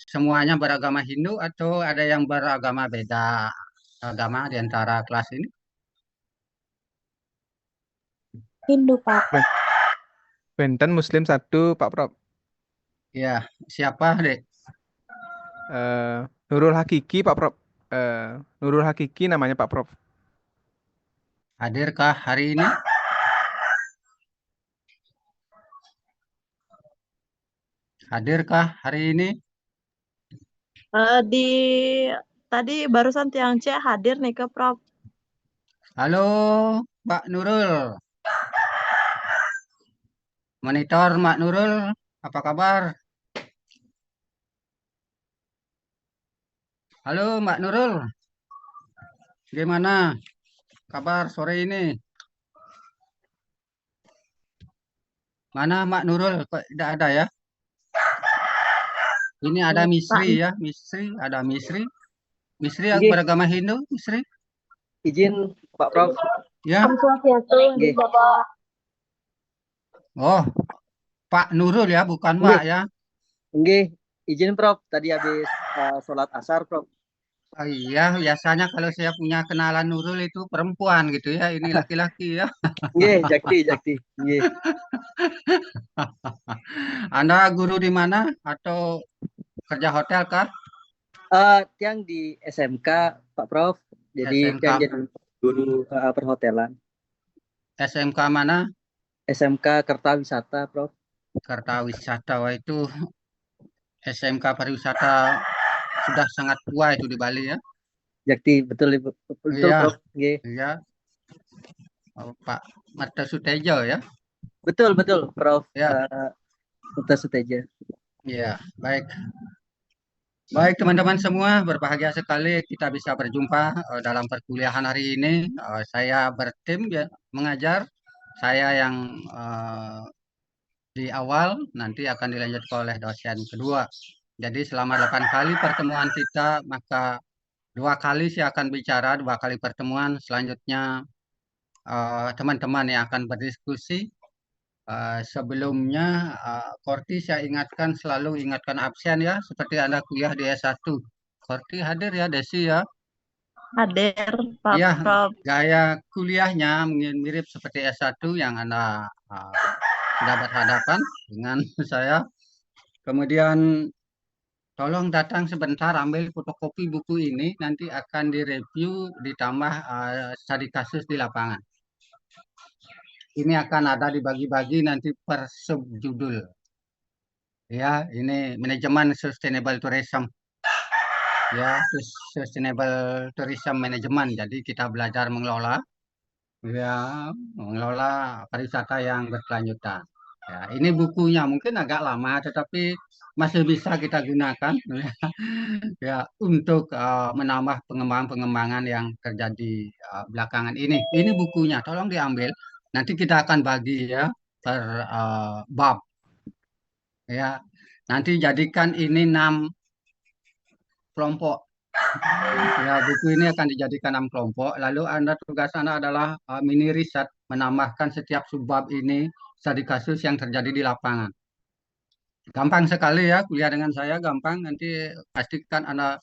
semuanya beragama Hindu atau ada yang beragama beda agama di antara kelas ini? Hindu, Pak. Ben- Benten Muslim satu, Pak Prof. Ya, siapa, Dek? Eh, Nurul Hakiki, Pak Prof. Nurul Hakiki namanya Pak Prof. Hadirkah hari ini? Hadirkah hari ini? Di tadi barusan Tiang C hadir nih ke Prof. Halo, Mbak Nurul. Monitor Mbak Nurul, apa kabar? Halo Mbak Nurul, gimana kabar sore ini? Mana Mbak Nurul? Kok tidak ada ya? Ini ada Pak, Misri ya, Misri, ada Misri. Misri yang Nggih, beragama Hindu, Misri. izin Pak Prof. Ya, Om Swastiastu, Nggih, Bapak. oh Pak Nurul ya, bukan Mbak nggih, ya. nggih, izin Prof. Tadi habis sholat asar Prof. Oh iya, biasanya kalau saya punya kenalan Nurul itu perempuan gitu ya, ini laki-laki ya. Nggih, Jakti, Jakti. Nggih. Anda guru di mana atau kerja hotel kah? Tiang di SMK Pak Prof. Jadi Tiang SMK, jadi guru perhotelan. SMK mana? SMK Kertawisata Prof. Kertawisata. Wah, itu SMK pariwisata sudah sangat tua itu di Bali ya. Jakti, betul betul Iya, Prof. Nggih. iya. Oh, Pak Marta Sutejo ya. Betul betul Prof. Ya, Dr. Suteja. iya. Baik. Baik teman-teman semua, berbahagia sekali kita bisa berjumpa dalam perkuliahan hari ini. Saya bertim ya, mengajar. Saya yang di awal nanti akan dilanjutkan oleh dosen kedua. Jadi selama 8 kali pertemuan kita, maka 2 kali saya akan bicara, 2 kali pertemuan. Selanjutnya teman-teman yang akan berdiskusi. Sebelumnya, Korti saya ingatkan, selalu ingatkan absen ya, seperti Anda kuliah di S1. Korti hadir ya, Desi ya. Hadir, Pak Ya, Prof. gaya kuliahnya mirip seperti S1 yang Anda sudah berhadapan dengan saya. Kemudian tolong datang sebentar, ambil fotokopi buku ini, nanti akan direview ditambah studi kasus di lapangan. Ini akan ada dibagi-bagi nanti per subjudul. Ya, ini manajemen sustainable tourism. Ya, sustainable tourism management. Jadi kita belajar mengelola, ya, mengelola pariwisata yang berkelanjutan. Ya, ini bukunya mungkin agak lama, tetapi masih bisa kita gunakan ya untuk menambah pengembangan-pengembangan yang terjadi belakangan ini. Ini bukunya, tolong diambil. Nanti kita akan bagi ya per bab. Ya, nanti jadikan ini 6 kelompok. Ya, buku ini akan dijadikan 6 kelompok. Lalu tugas Anda adalah mini riset, menambahkan setiap subbab ini studi kasus yang terjadi di lapangan. Gampang sekali ya kuliah dengan saya, gampang. Nanti pastikan Anda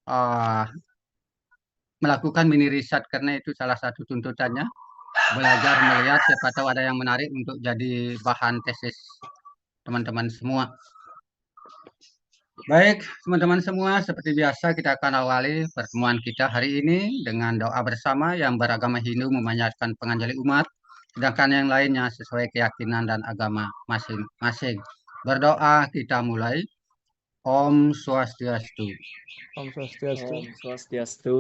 uh, melakukan mini riset karena itu salah satu tuntutannya. Belajar melihat siapa tahu ada yang menarik untuk jadi bahan tesis teman-teman semua. Baik, teman-teman semua, seperti biasa kita akan awali pertemuan kita hari ini dengan doa bersama yang beragama Hindu memanjatkan penganjali umat, sedangkan yang lainnya sesuai keyakinan dan agama masing-masing. Berdoa kita mulai. Om Swastiastu. Om Swastiastu. Om Swastiastu.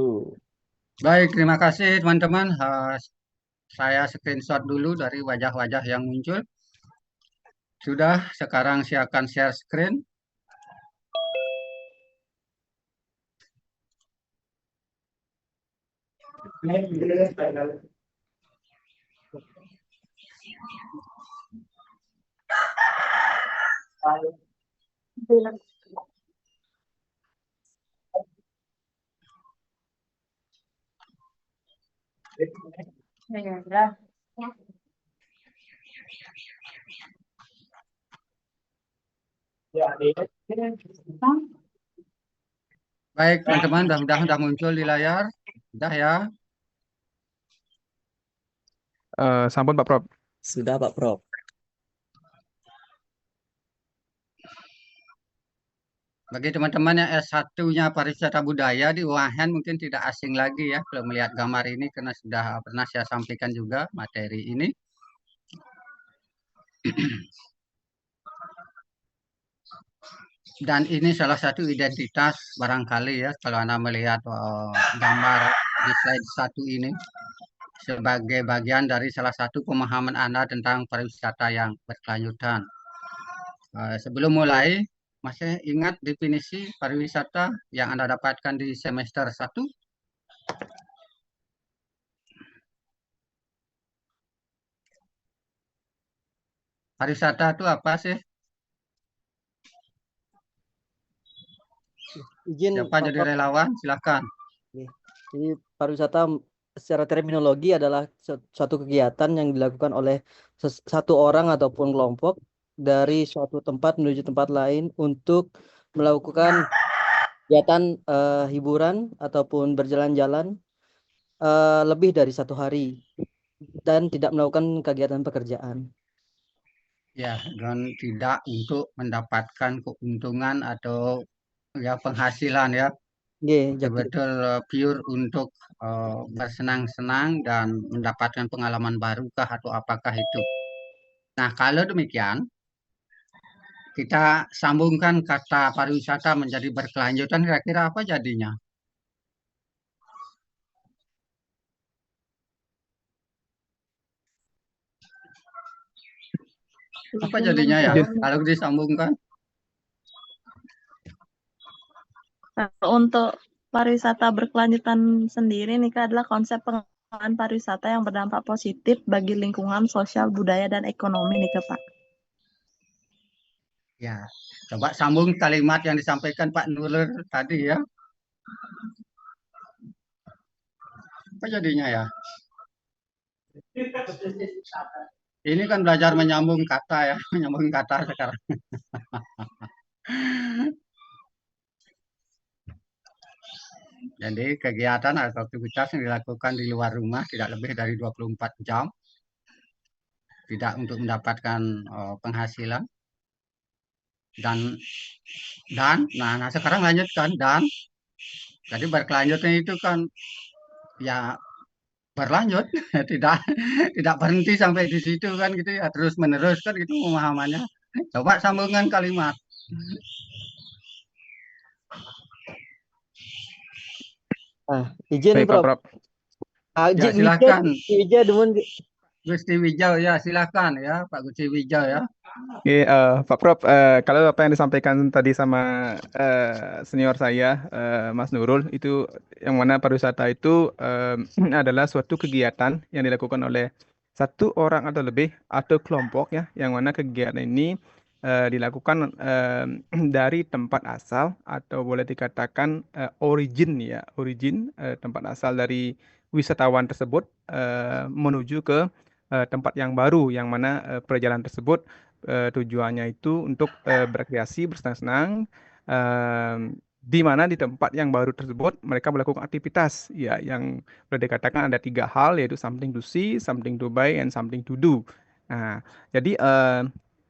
Baik, terima kasih teman-teman. Saya screenshot dulu dari wajah-wajah yang muncul. Sudah, sekarang saya akan share screen. Baik, teman-teman, sudah muncul di layar. Sudah ya. Sampun Pak Prof. Sudah Pak Prof. Bagi teman-teman yang S1-nya pariwisata budaya di UAHN mungkin tidak asing lagi ya kalau melihat gambar ini karena sudah pernah saya sampaikan juga materi ini. Dan ini salah satu identitas barangkali ya kalau Anda melihat gambar di slide 1 ini sebagai bagian dari salah satu pemahaman Anda tentang pariwisata yang berkelanjutan. Sebelum mulai, masih ingat definisi pariwisata yang Anda dapatkan di semester 1? Pariwisata itu apa sih? Izin Siapa Pak jadi Prof. relawan? Silakan. Jadi pariwisata secara terminologi adalah suatu kegiatan yang dilakukan oleh satu orang ataupun kelompok dari suatu tempat menuju tempat lain untuk melakukan kegiatan hiburan ataupun berjalan-jalan lebih dari 1 hari dan tidak melakukan kegiatan pekerjaan. Ya, dan tidak untuk mendapatkan keuntungan atau ya penghasilan ya. Nggih, Betul-betul pure untuk bersenang-senang dan mendapatkan pengalaman barukah atau apakah itu. Nah, kalau demikian, kita sambungkan kata pariwisata menjadi berkelanjutan, kira-kira apa jadinya? Apa jadinya ya? Kalau disambungkan? Untuk pariwisata berkelanjutan sendiri nih Kak adalah konsep pengelolaan pariwisata yang berdampak positif bagi lingkungan, sosial, budaya, dan ekonomi nih Kak Pak. Ya, coba sambung kalimat yang disampaikan Pak Nurul tadi ya. Apa jadinya ya? Ini kan belajar menyambung kata ya, menyambung kata sekarang. Jadi kegiatan atau aktivitas yang dilakukan di luar rumah tidak lebih dari 24 jam. Tidak untuk mendapatkan penghasilan. Nah sekarang lanjutkan dan jadi berkelanjutan itu kan ya berlanjut tidak berhenti sampai di situ kan gitu ya terus menerus kan gitu pemahamannya. Coba sambungan kalimat. Izin Baik Pak Prof. Prof. Ya silakan. Wija demun Gusti Wijau ya silakan ya Pak Gusti Wijau ya. Oke, Pak Prof, kalau apa yang disampaikan tadi sama senior saya, Mas Nurul, itu yang mana pariwisata itu adalah suatu kegiatan yang dilakukan oleh satu orang atau lebih atau kelompok ya, yang mana kegiatan ini dilakukan dari tempat asal atau boleh dikatakan origin ya, tempat asal dari wisatawan tersebut menuju ke tempat yang baru, yang mana perjalanan tersebut tujuannya itu untuk berkreasi, bersenang-senang, di mana di tempat yang baru tersebut mereka melakukan aktivitas ya yang boleh dikatakan ada 3 hal yaitu something to see, something to buy, and something to do. Nah, jadi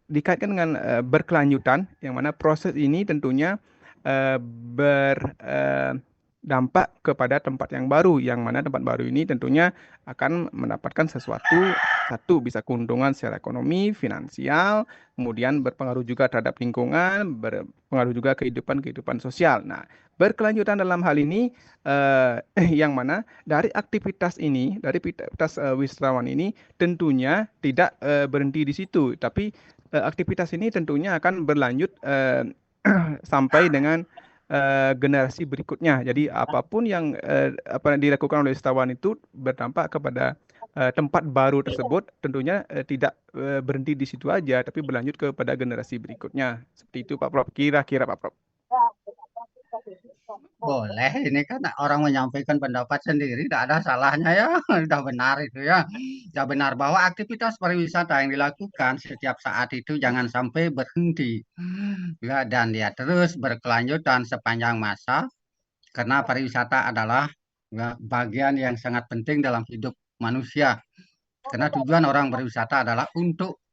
dikaitkan dengan berkelanjutan, yang mana proses ini tentunya berdampak kepada tempat yang baru, yang mana tempat baru ini tentunya akan mendapatkan satu bisa keuntungan secara ekonomi, finansial, kemudian berpengaruh juga terhadap lingkungan, berpengaruh juga kehidupan sosial. Nah, berkelanjutan dalam hal ini yang mana dari aktivitas ini, dari aktivitas wisatawan ini tentunya tidak berhenti di situ, tapi aktivitas ini tentunya akan berlanjut sampai dengan generasi berikutnya. Jadi apapun yang apa yang dilakukan oleh wisatawan itu berdampak kepada tempat baru tersebut, tentunya tidak berhenti di situ aja, tapi berlanjut kepada generasi berikutnya. Seperti itu Pak Prof. Kira-kira Pak Prof. Boleh, ini kan orang menyampaikan pendapat sendiri, tidak ada salahnya ya, sudah benar itu ya. Sudah benar bahwa aktivitas pariwisata yang dilakukan setiap saat itu jangan sampai berhenti. Ya, dan dia terus berkelanjutan sepanjang masa Karena pariwisata adalah ya, bagian yang sangat penting dalam hidup manusia. Karena tujuan orang berwisata adalah untuk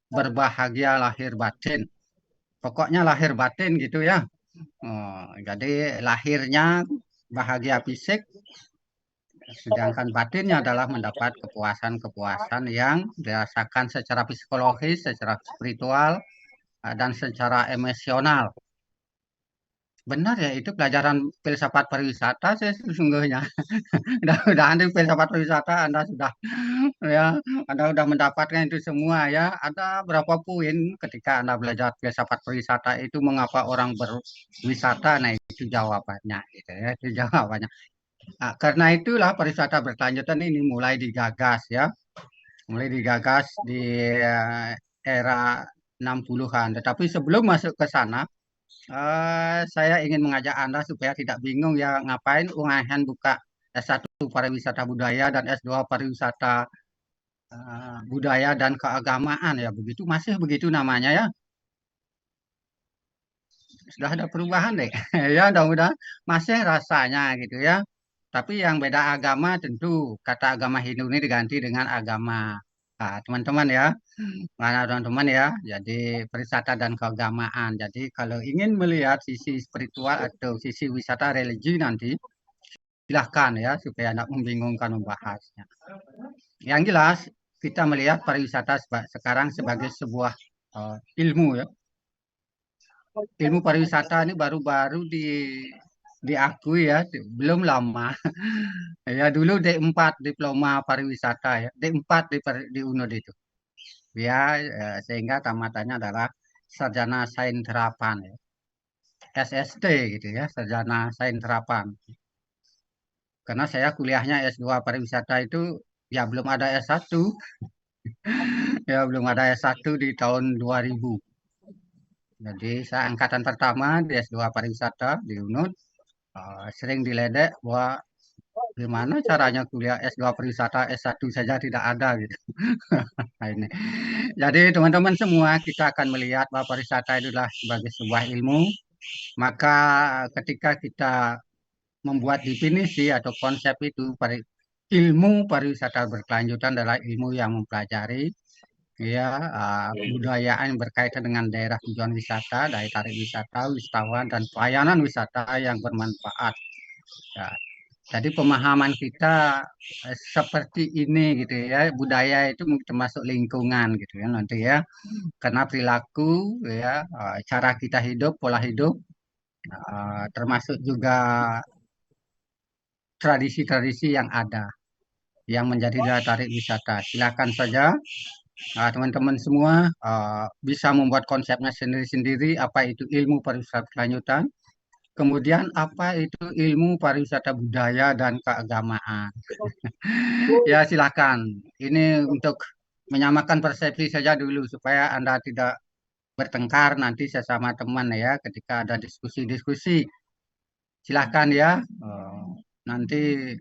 berbahagia lahir batin. Pokoknya lahir batin gitu ya. Jadi lahirnya bahagia fisik, sedangkan batinnya adalah mendapat kepuasan-kepuasan yang dirasakan secara psikologis, secara spiritual, dan secara emosional. Benar ya, itu pelajaran filsafat pariwisata saya sesungguhnya. Mudah-mudahan di filsafat pariwisata Anda sudah ya, Anda sudah mendapatkan itu semua ya. Ada berapa poin ketika Anda belajar filsafat pariwisata itu mengapa orang berwisata? Nah, itu jawabannya gitu ya, itu jawabannya. Nah, karena itulah pariwisata berkelanjutan ini mulai digagas ya, mulai digagas di era 60-an. Tetapi sebelum masuk ke sana, saya ingin mengajak Anda supaya tidak bingung ya ngapain UNAHN buka S1 pariwisata budaya dan S2 pariwisata budaya dan keagamaan ya begitu masih begitu namanya ya. Sudah ada perubahan deh. Ya mudah-mudahan masih rasanya gitu ya. Tapi yang beda agama tentu kata agama Hindu ini diganti dengan agama teman-teman ya. Mana teman-teman ya. Jadi pariwisata dan keagamaan. Jadi kalau ingin melihat sisi spiritual atau sisi wisata religi nanti silahkan ya supaya tidak membingungkan membahasnya. Yang jelas kita melihat pariwisata sekarang sebagai sebuah ilmu ya. Ilmu pariwisata ini baru-baru diakui ya, belum lama. Ya dulu D4 diploma pariwisata ya, D4 di UNUD itu. Ya, sehingga tamatannya adalah sarjana sains terapan ya. SST gitu ya, sarjana sains terapan. Karena saya kuliahnya S2 pariwisata itu ya belum ada S1. Ya belum ada S1 di tahun 2000. Jadi saya angkatan pertama di S2 pariwisata di UNUD. Sering diledek bahwa gimana caranya kuliah S2 pariwisata S1 saja tidak ada gitu. Nah, ini. Jadi teman-teman semua kita akan melihat bahwa pariwisata itu adalah sebagai sebuah ilmu. Maka ketika kita membuat definisi atau konsep itu ilmu pariwisata berkelanjutan adalah ilmu yang mempelajari ya budaya yang berkaitan dengan daerah tujuan wisata, daya tarik wisata, wisatawan dan pelayanan wisata yang bermanfaat. Ya, jadi pemahaman kita seperti ini gitu ya, budaya itu termasuk lingkungan gitu ya nanti ya, karena perilaku ya, cara kita hidup, pola hidup, termasuk juga tradisi-tradisi yang ada yang menjadi daya tarik wisata. Silakan saja teman-teman semua bisa membuat konsepnya sendiri-sendiri apa itu ilmu pariwisata berkelanjutan. Kemudian apa itu ilmu pariwisata budaya dan keagamaan. Ya silakan. Ini untuk menyamakan persepsi saja dulu supaya Anda tidak bertengkar nanti sesama teman ya ketika ada diskusi-diskusi. Silakan ya. Nanti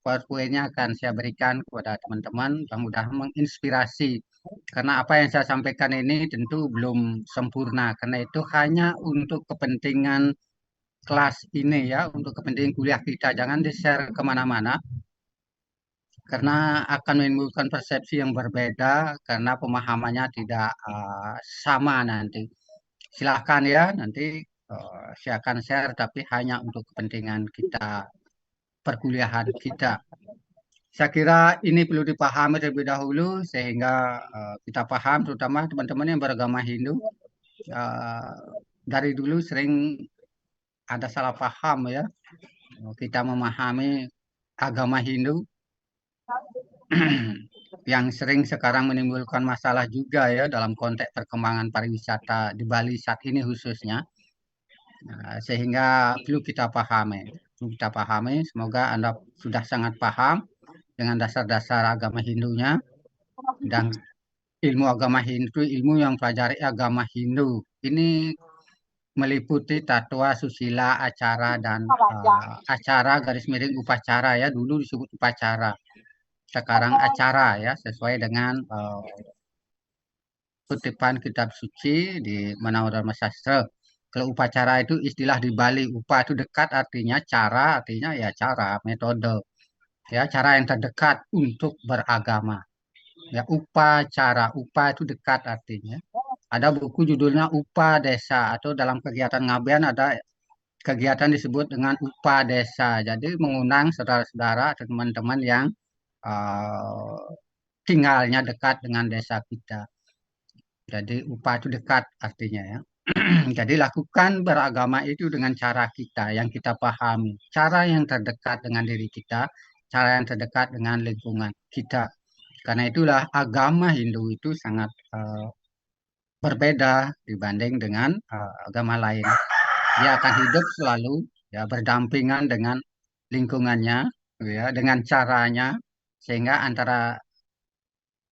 PowerPoint-nya akan saya berikan kepada teman-teman mudah-mudahan menginspirasi. Karena apa yang saya sampaikan ini tentu belum sempurna karena itu hanya untuk kepentingan kelas ini ya, untuk kepentingan kuliah kita. Jangan di-share kemana-mana karena akan menimbulkan persepsi yang berbeda karena pemahamannya tidak sama nanti. Silahkan ya, nanti saya akan share tapi hanya untuk kepentingan kita, perkuliahan kita. Saya kira ini perlu dipahami terlebih dahulu sehingga kita paham, terutama teman-teman yang beragama Hindu. Dari dulu sering ada salah paham ya, kita memahami agama Hindu yang sering sekarang menimbulkan masalah juga ya dalam konteks perkembangan pariwisata di Bali saat ini khususnya. Sehingga perlu kita pahami, semoga Anda sudah sangat paham dengan dasar-dasar agama Hindunya dan ilmu agama Hindu, ilmu yang pelajari agama Hindu. Ini meliputi tatwa, susila, acara dan acara garis miring upacara ya, dulu disebut upacara. Sekarang acara ya, sesuai dengan kutipan kitab suci di Manau Dharma Sastra. Kalau upacara itu istilah di Bali, upa itu dekat artinya cara, artinya ya cara, metode. Ya, cara yang terdekat untuk beragama. Ya, upacara, upa itu dekat artinya. Ada buku judulnya Upa Desa atau dalam kegiatan ngabean ada kegiatan disebut dengan Upa Desa. Jadi mengundang saudara-saudara atau teman-teman yang uh, tinggalnya dekat dengan desa kita. Jadi upa itu dekat artinya ya. Jadi lakukan beragama itu dengan cara kita yang kita pahami, cara yang terdekat dengan diri kita, cara yang terdekat dengan lingkungan kita. Karena itulah agama Hindu itu sangat berbeda dibanding dengan agama lain. Dia akan hidup selalu ya berdampingan dengan lingkungannya, ya, dengan caranya, sehingga antara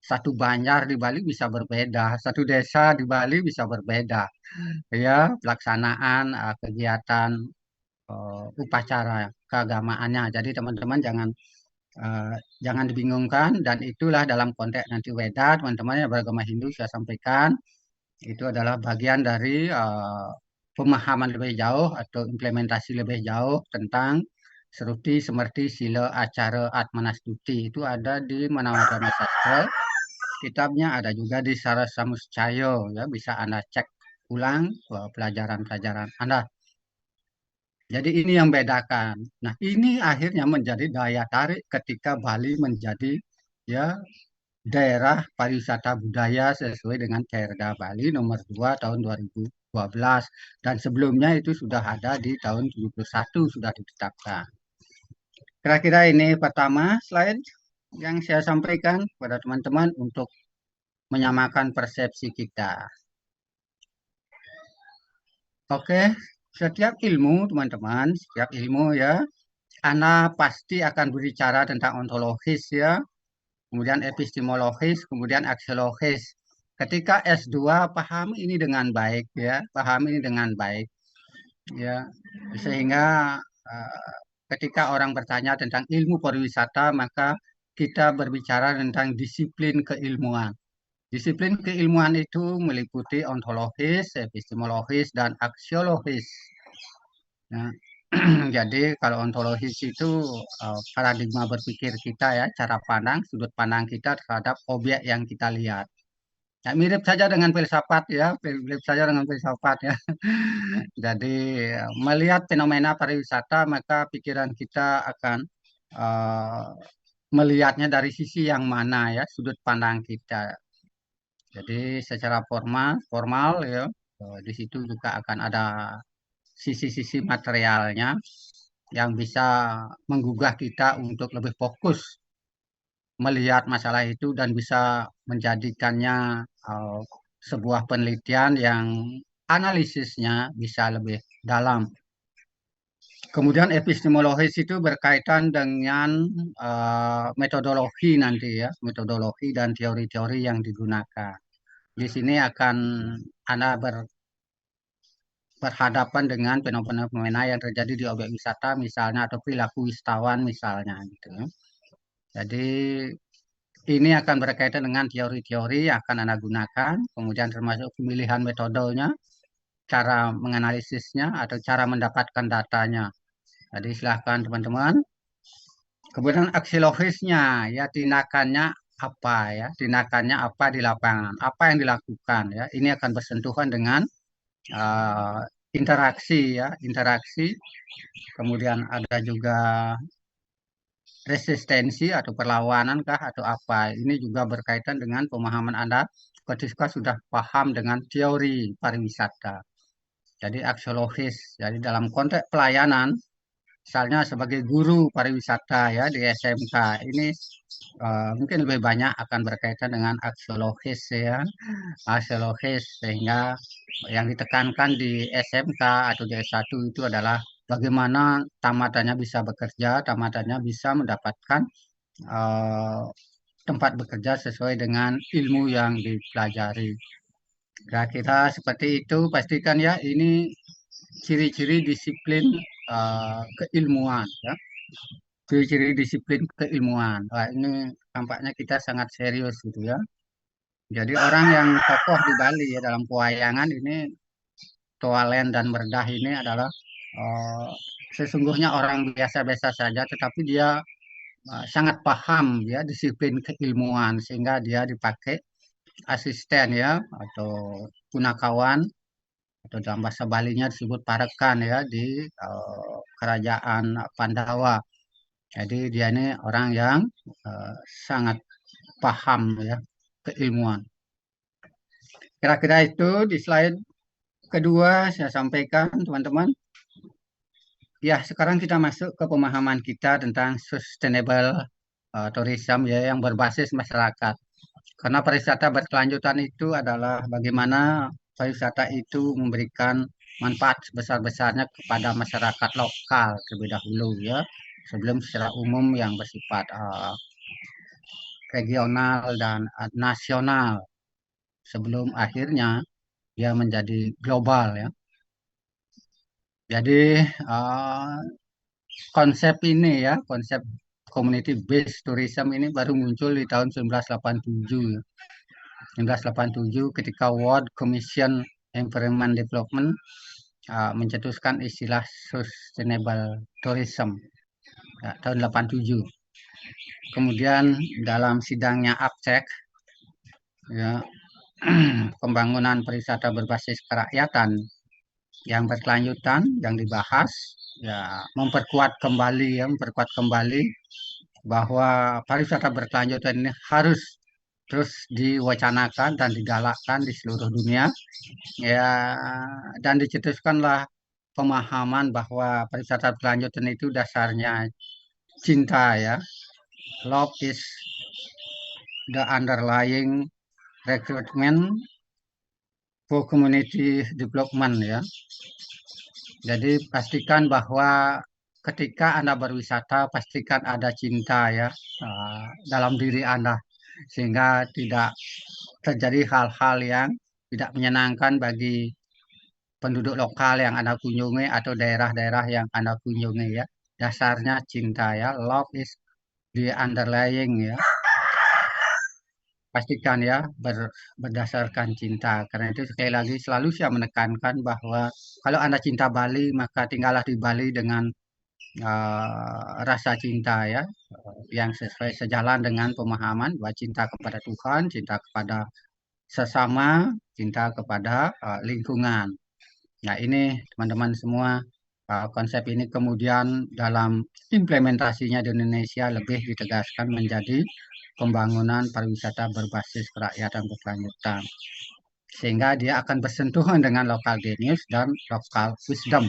satu banjar di Bali bisa berbeda, satu desa di Bali bisa berbeda, ya pelaksanaan kegiatan upacara keagamaannya. Jadi teman-teman eh, jangan dibingungkan dan itulah dalam konteks nanti Weda teman-teman yang beragama Hindu saya sampaikan itu adalah bagian dari pemahaman lebih jauh atau implementasi lebih jauh tentang Seruti, Semerti, Sila, Acara, Atmanastuti itu ada di Manawatama Sastra. Kitabnya ada juga di Sarasa Muscayo ya bisa Anda cek ulang pelajaran-pelajaran Anda. Jadi ini yang bedakan. Nah, ini akhirnya menjadi daya tarik ketika Bali menjadi ya daerah pariwisata budaya sesuai dengan Perda Bali nomor 2 tahun 2012 dan sebelumnya itu sudah ada di tahun 71 sudah ditetapkan. Kira-kira ini pertama slide yang saya sampaikan kepada teman-teman untuk menyamakan persepsi kita. Oke, setiap ilmu teman-teman, setiap ilmu ya, Anda pasti akan berbicara tentang ontologis ya, kemudian epistemologis, kemudian aksiologis. Ketika S2 paham ini dengan baik ya, paham ini dengan baik ya, sehingga ketika orang bertanya tentang ilmu pariwisata maka kita berbicara tentang disiplin keilmuan. Disiplin keilmuan itu meliputi ontologis, epistemologis, dan aksiologis. Nah, jadi kalau ontologis itu paradigma berpikir kita ya, cara pandang, sudut pandang kita terhadap objek yang kita lihat. Ya, mirip saja dengan filsafat ya, mirip saja dengan filsafat ya. Jadi melihat fenomena pariwisata maka pikiran kita akan uh, melihatnya dari sisi yang mana ya, sudut pandang kita. Jadi secara formal ya, di situ juga akan ada sisi-sisi materialnya yang bisa menggugah kita untuk lebih fokus melihat masalah itu dan bisa menjadikannya sebuah penelitian yang analisisnya bisa lebih dalam. Kemudian epistemologis itu berkaitan dengan metodologi nanti ya, metodologi dan teori-teori yang digunakan. Di sini akan Anda berhadapan dengan fenomena-fenomena yang terjadi di objek wisata misalnya atau perilaku wisatawan misalnya gitu. Jadi ini akan berkaitan dengan teori-teori yang akan Anda gunakan, kemudian termasuk pemilihan metodenya, cara menganalisisnya atau cara mendapatkan datanya. Jadi silahkan teman-teman. Kemudian aksiologisnya ya tindakannya apa ya, tindakannya apa di lapangan, apa yang dilakukan ya. Ini akan bersentuhan dengan uh, interaksi ya, interaksi. Kemudian ada juga resistensi atau perlawanan kah atau apa. Ini juga berkaitan dengan pemahaman Anda ketika sudah paham dengan teori pariwisata. Jadi aksiologis. Jadi dalam konteks pelayanan, misalnya sebagai guru pariwisata ya di SMK, ini mungkin lebih banyak akan berkaitan dengan aksiologis ya, aksiologis sehingga yang ditekankan di SMK atau di S1 itu adalah bagaimana tamatannya bisa bekerja, tamatannya bisa mendapatkan eh, tempat bekerja sesuai dengan ilmu yang dipelajari. Kira-kira seperti itu, pastikan ya ini ciri-ciri disiplin keilmuan ya. Ciri-ciri disiplin keilmuan. Wah, ini tampaknya kita sangat serius gitu ya. Jadi orang yang tokoh di Bali ya dalam pewayangan ini Toalen dan Merdah ini adalah sesungguhnya orang biasa-biasa saja, tetapi dia sangat paham ya disiplin keilmuan sehingga dia dipakai asisten ya atau punakawan atau dalam bahasa Balinya disebut parekan ya di kerajaan Pandawa. Jadi dia ini orang yang sangat paham ya keilmuan. Kira-kira itu di slide kedua saya sampaikan teman-teman. Ya, sekarang kita masuk ke pemahaman kita tentang sustainable tourism ya yang berbasis masyarakat. Karena pariwisata berkelanjutan itu adalah bagaimana pariwisata itu memberikan manfaat sebesar-besarnya kepada masyarakat lokal terlebih dahulu ya, sebelum secara umum yang bersifat regional dan nasional, sebelum akhirnya dia menjadi global ya. Jadi konsep ini ya, konsep community based tourism ini baru muncul di tahun 1987. 1987 ketika World Commission Environment Development mencetuskan istilah sustainable tourism ya, tahun 87. Kemudian dalam sidangnya APSEC ya, pembangunan pariwisata berbasis kerakyatan yang berkelanjutan yang dibahas ya memperkuat kembali bahwa pariwisata berkelanjutan ini harus terus diwacanakan dan digalakkan di seluruh dunia ya, dan dicetuskanlah pemahaman bahwa pariwisata berkelanjutan itu dasarnya cinta ya, love is the underlying recruitment for community development ya. Jadi pastikan bahwa ketika Anda berwisata, pastikan ada cinta ya dalam diri Anda, sehingga tidak terjadi hal-hal yang tidak menyenangkan bagi penduduk lokal yang Anda kunjungi atau daerah-daerah yang Anda kunjungi ya. Dasarnya cinta ya, love is the underlying ya. Pastikan ya berdasarkan cinta. Karena itu sekali lagi selalu saya menekankan bahwa kalau Anda cinta Bali, maka tinggallah di Bali dengan rasa cinta ya, yang sesuai sejalan dengan pemahaman bahwa cinta kepada Tuhan, cinta kepada sesama, cinta kepada lingkungan. Nah ini teman-teman semua, konsep ini kemudian dalam implementasinya di Indonesia lebih ditegaskan menjadi pembangunan pariwisata berbasis kerakyatan berkelanjutan, sehingga dia akan bersentuhan dengan lokal genius dan lokal wisdom.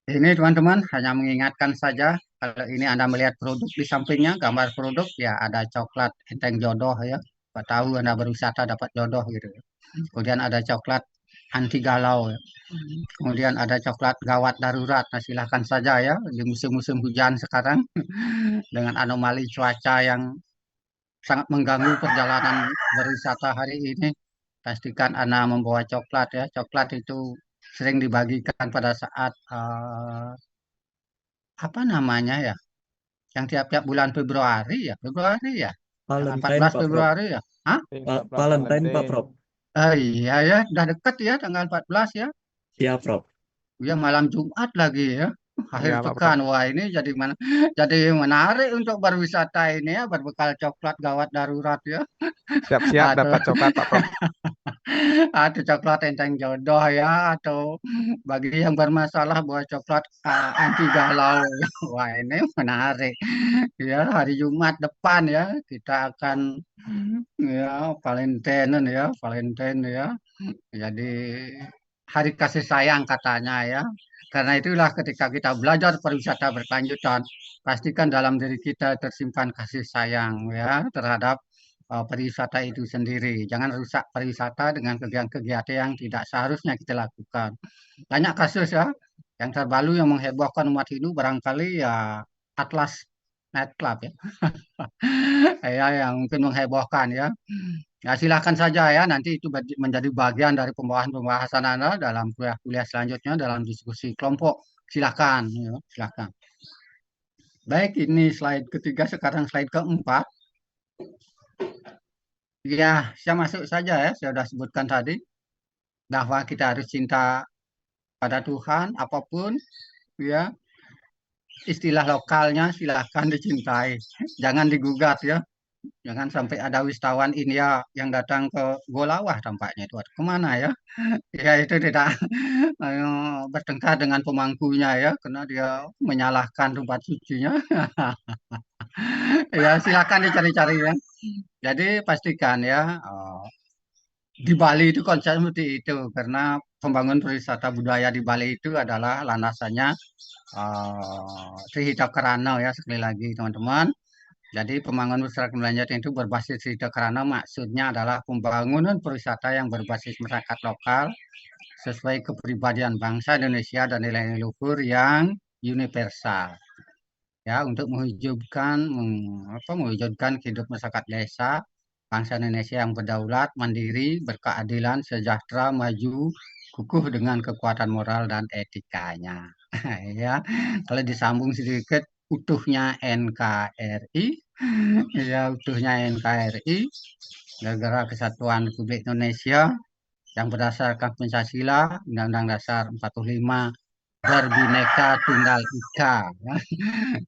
Ini teman-teman hanya mengingatkan saja, kalau ini Anda melihat produk di sampingnya, gambar produk ya ada coklat enteng jodoh ya, tahu Anda berwisata dapat jodoh gitu. Kemudian ada coklat anti galau ya. Kemudian ada coklat gawat darurat. Nah silahkan saja ya di musim-musim hujan sekarang dengan anomali cuaca yang sangat mengganggu perjalanan berwisata hari ini, pastikan Anda membawa coklat ya. Coklat itu sering dibagikan pada saat apa namanya ya, yang tiap-tiap bulan Februari ya, yang 14 Valentine, Pak Prof. Februari ya. Hah? Valentine, Pak Prof. Iya ya, udah dekat ya tanggal 14 ya. Iya, Prof. Ya malam Jumat lagi ya. Akhir Ya, Pak Prof. pekan. Wah, ini jadi menarik untuk berwisata ini ya, berbekal coklat gawat darurat ya. Siap-siap Atau dapat coklat, Pak Prof. atau coklat tentang jodoh ya, atau bagi yang bermasalah buat coklat anti galau. Wah, ini menarik. Ya, hari Jumat depan ya kita akan ya Valentine ya. Jadi hari kasih sayang katanya ya. Karena itulah ketika kita belajar pariwisata berkelanjutan, pastikan dalam diri kita tersimpan kasih sayang ya terhadap pariwisata itu sendiri. Jangan rusak pariwisata dengan kegiatan-kegiatan yang tidak seharusnya kita lakukan. Banyak kasus ya yang terbaru yang menghebohkan umat Hindu barangkali ya Atlas Nightclub ya. Ya yang mungkin menghebohkan ya. Ya silahkan saja ya, nanti itu menjadi bagian dari pembahasan Anda dalam kuliah selanjutnya dalam diskusi kelompok. Silahkan, ya, silahkan. Baik, ini slide ketiga, sekarang slide keempat. Ya, saya masuk saja ya, saya sudah sebutkan tadi. bahwa kita harus cinta pada Tuhan, apapun ya istilah lokalnya silahkan dicintai, jangan digugat ya. Jangan sampai ada wisatawan India yang datang ke Golawah tampaknya itu. Kemana ya? Ya itu tidak bertengkar dengan pemangkunya ya, karena dia menyalahkan tempat sucinya. Ya silakan dicari-cari ya. Jadi pastikan ya, di Bali itu konsep seperti itu, karena pembangunan pariwisata budaya di Bali itu adalah landasannya Trihita Karana ya, sekali lagi teman-teman. Jadi pembangunan masyarakat berkelanjutan itu berbasis Trihita Karana, maksudnya adalah pembangunan pariwisata yang berbasis masyarakat lokal sesuai kepribadian bangsa Indonesia dan nilai-nilai luhur yang universal. Ya, untuk mewujudkan kehidupan masyarakat desa bangsa Indonesia yang berdaulat, mandiri, berkeadilan, sejahtera, maju, kukuh dengan kekuatan moral dan etikanya. Ya, kalau disambung sedikit, utuhnya NKRI, ya utuhnya NKRI, Negara Kesatuan Republik Indonesia yang berdasarkan Pancasila, Undang-Undang Dasar 45, berbineka tunggal ika. Ya.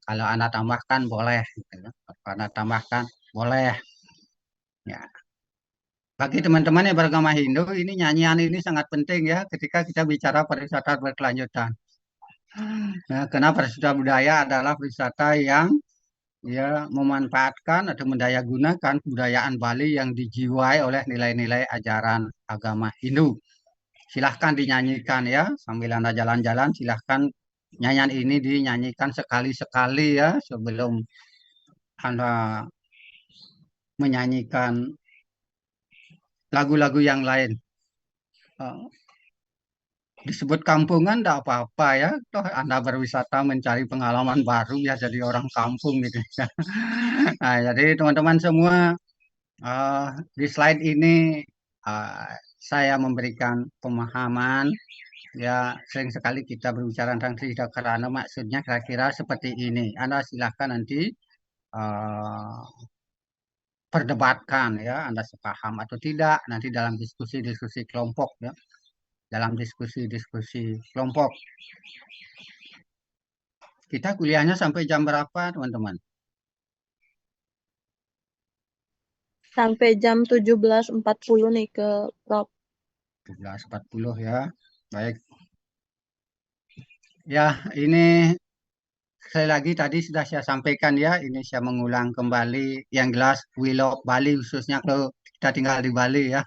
Kalau Anda tambahkan boleh, gitu ya. Kalau Anda tambahkan boleh. Ya. Bagi teman-teman yang beragama Hindu, ini nyanyian ini sangat penting ya ketika kita bicara pariwisata berkelanjutan. Nah, karena pariwisata budaya adalah pariwisata yang ya memanfaatkan atau mendayagunakan kebudayaan Bali yang dijiwai oleh nilai-nilai ajaran agama Hindu. Silahkan dinyanyikan ya sambil Anda jalan-jalan, silahkan nyanyian ini dinyanyikan sekali-sekali ya sebelum Anda menyanyikan lagu-lagu yang lain. Disebut kampungan tidak apa-apa ya, toh Anda berwisata mencari pengalaman baru ya jadi orang kampung gitu. Nah, jadi teman-teman semua, di slide ini uh, saya memberikan pemahaman ya, sering sekali kita berbicara tentang Trihita Karana, maksudnya kira-kira seperti ini. Anda silahkan nanti uh, perdebatkan ya, Anda sepaham atau tidak nanti dalam diskusi-diskusi kelompok ya, dalam diskusi-diskusi kelompok. Kita kuliahnya sampai jam berapa, teman-teman? Sampai jam 17.40 nih ke Prof. 17.40 ya. Baik. Ya, ini sekali lagi tadi sudah saya sampaikan ya, ini saya mengulang kembali yang jelas we love Bali, khususnya kalau kita tinggal di Bali ya.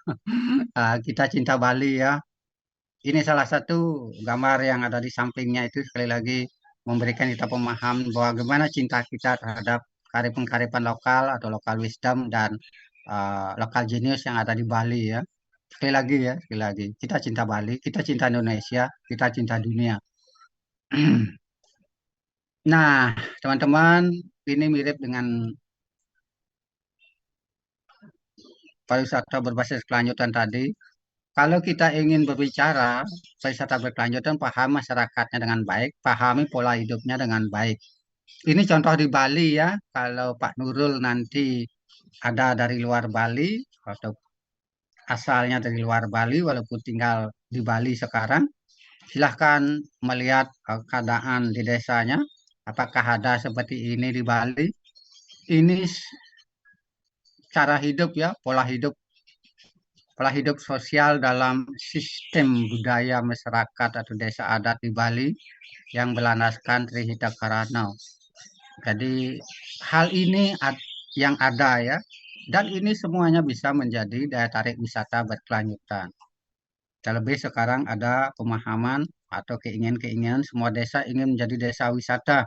Kita cinta Bali ya. Ini salah satu gambar yang ada di sampingnya itu sekali lagi memberikan kita pemahaman bahwa bagaimana cinta kita terhadap kearifan-kearifan lokal atau lokal wisdom dan lokal genius yang ada di Bali ya. Sekali lagi ya, sekali lagi. Kita cinta Bali, kita cinta Indonesia, kita cinta dunia. Nah, teman-teman, ini mirip dengan pariwisata berbasis kelanjutan tadi. Kalau kita ingin berbicara pariwisata berkelanjutan, paham masyarakatnya dengan baik, pahami pola hidupnya dengan baik. Ini contoh di Bali ya. Kalau Pak Nurul nanti ada dari luar Bali atau asalnya dari luar Bali, walaupun tinggal di Bali sekarang, silahkan melihat keadaan di desanya. Apakah ada seperti ini di Bali? Ini cara hidup ya, pola hidup sosial dalam sistem budaya masyarakat atau desa adat di Bali yang berlandaskan Trihita Karana. Jadi hal ini yang ada ya, dan ini semuanya bisa menjadi daya tarik wisata berkelanjutan. Terlebih sekarang ada pemahaman atau keinginan-keinginan semua desa ingin menjadi desa wisata.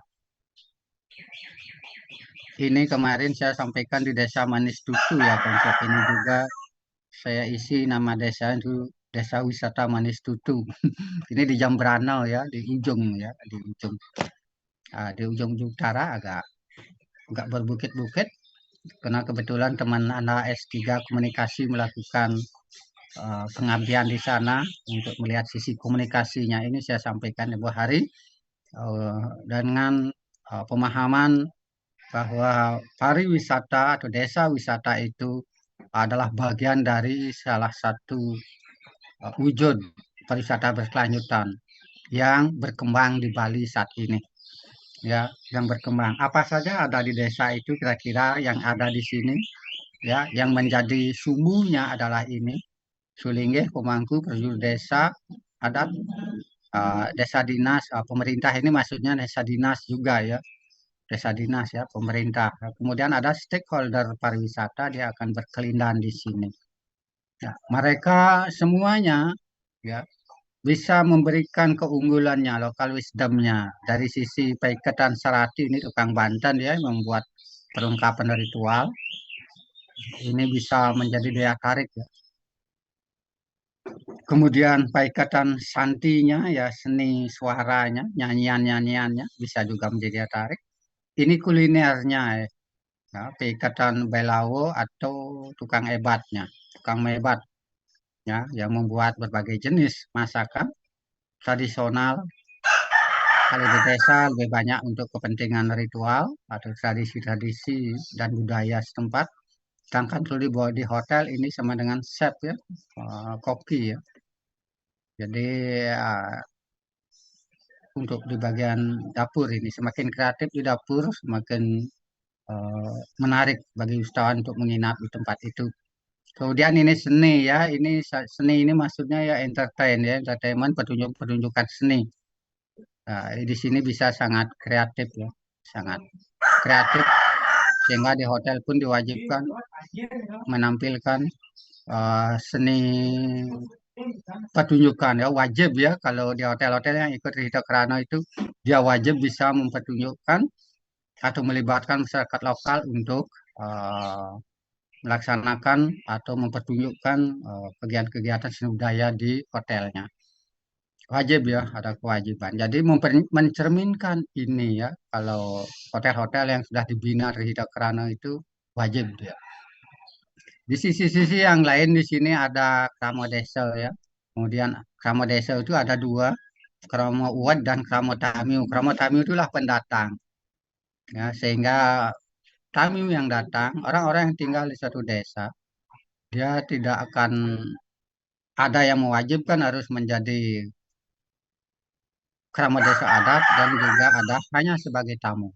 Ini kemarin saya sampaikan di Desa Manis Tutu ya, konsep ini juga saya isi nama desa itu Desa Wisata Manis Tutu. Ini di Jembrana ya, di ujung ya, di ujung utara agak berbukit-bukit. Karena kebetulan teman anak S3 Komunikasi melakukan pengabdian di sana untuk melihat sisi komunikasinya. Ini saya sampaikan Ibu Hari dengan pemahaman bahwa pariwisata atau desa wisata itu adalah bagian dari salah satu wujud pariwisata berkelanjutan yang berkembang di Bali saat ini. Ya, yang berkembang. Apa saja ada di desa itu kira-kira yang ada di sini, ya, yang menjadi sumbunya adalah ini. Sulinggih, Pemangku, Perjuru Desa, adat, desa dinas, pemerintah ini maksudnya desa dinas juga ya, desa dinas ya, pemerintah. Kemudian ada stakeholder pariwisata, dia akan berkelindahan di sini. Ya, mereka semuanya ya bisa memberikan keunggulannya, lokal wisdomnya. Dari sisi Paiketan Sarati, ini tukang Banten ya, membuat perlengkapan ritual. Ini bisa menjadi daya tarik ya. Kemudian Paiketan Santinya ya, seni suaranya, nyanyian-nyanyiannya bisa juga menjadi daya tarik. Ini kulinernya ya, Paiketan Belawo atau tukang ebatnya, tukang mebat ya, yang membuat berbagai jenis masakan tradisional. Kalau di desa lebih banyak untuk kepentingan ritual atau tradisi-tradisi dan budaya setempat. Sedangkan kalau di hotel ini sama dengan chef ya, koki ya. Jadi untuk di bagian dapur ini semakin kreatif di dapur, semakin menarik bagi wisatawan untuk menginap di tempat itu. Kemudian ini seni ya, ini seni ini maksudnya ya entertain ya, entertainment, pertunjukan seni. Nah, di sini bisa sangat kreatif ya, sangat kreatif sehingga di hotel pun diwajibkan menampilkan seni pertunjukan ya, wajib ya, kalau di hotel-hotel yang ikut Rihito Krano itu dia wajib bisa mempertunjukkan atau melibatkan masyarakat lokal untuk melaksanakan atau mempertunjukkan kegiatan-kegiatan seni budaya di hotelnya. Wajib ya, ada kewajiban. Jadi mencerminkan ini ya, kalau hotel-hotel yang sudah dibina Rihito Krano itu wajib ya. Di sisi-sisi yang lain di sini ada Kramo Desa ya. Kemudian Kramo Desa itu ada dua, Kramo Uwad dan Kramo Tamiu. Kramo Tamiu itulah pendatang. Ya, sehingga Tamiu yang datang, orang-orang yang tinggal di suatu desa, dia tidak akan ada yang mewajibkan harus menjadi Kramo Desa adat dan juga ada hanya sebagai tamu.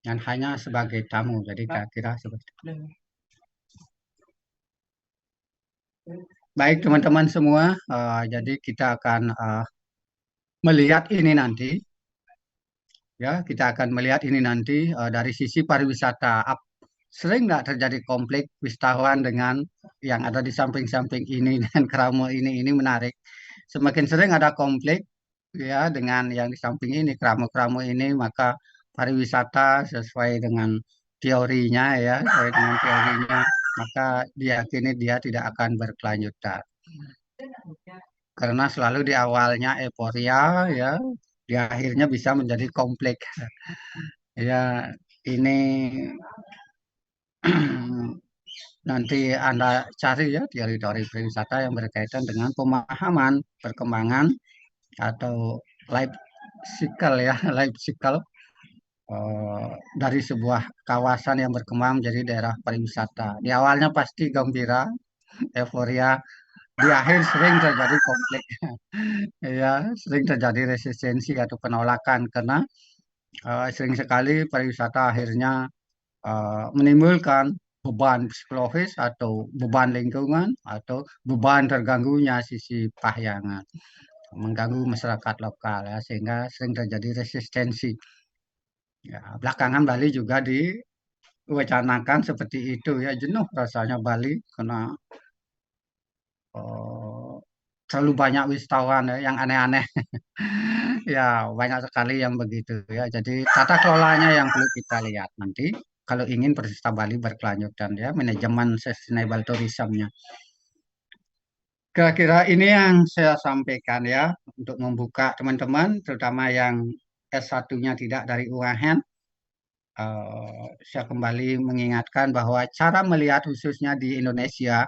Dan hanya sebagai tamu. Jadi kira-kira seperti itu. Baik teman-teman semua, jadi kita akan melihat ini nanti. Ya, kita akan melihat ini nanti dari sisi pariwisata. Sering nggak terjadi konflik wisatawan dengan yang ada di samping-samping ini dan Kramo ini menarik. Semakin sering ada konflik ya dengan yang di samping ini Kramo-Kramo ini, maka pariwisata sesuai dengan teorinya ya, sesuai dengan teorinya, maka diyakini dia tidak akan berkelanjutan. Karena selalu di awalnya euforia ya, di akhirnya bisa menjadi konflik. Ya, ini nanti Anda cari ya teori-teori pariwisata yang berkaitan dengan pemahaman perkembangan atau life cycle ya, life cycle dari sebuah kawasan yang berkembang menjadi daerah pariwisata. Di awalnya pasti gembira, euforia, di akhir sering terjadi konflik. Ya, sering terjadi resistensi atau penolakan karena sering sekali pariwisata akhirnya menimbulkan beban psikologis atau beban lingkungan atau beban terganggunya sisi pahyangan, mengganggu masyarakat lokal ya, sehingga sering terjadi resistensi. Ya, belakangan Bali juga diwacanakan seperti itu ya, jenuh rasanya Bali karena terlalu banyak wisatawan ya, yang aneh-aneh. Ya, banyak sekali yang begitu ya. Jadi tata kelolanya yang perlu kita lihat nanti kalau ingin pariwisata Bali berkelanjutan ya, manajemen sustainable tourism-nya. Kira-kira ini yang saya sampaikan ya untuk membuka teman-teman, terutama yang S1-nya tidak dari UAHN. Saya kembali mengingatkan bahwa cara melihat khususnya di Indonesia,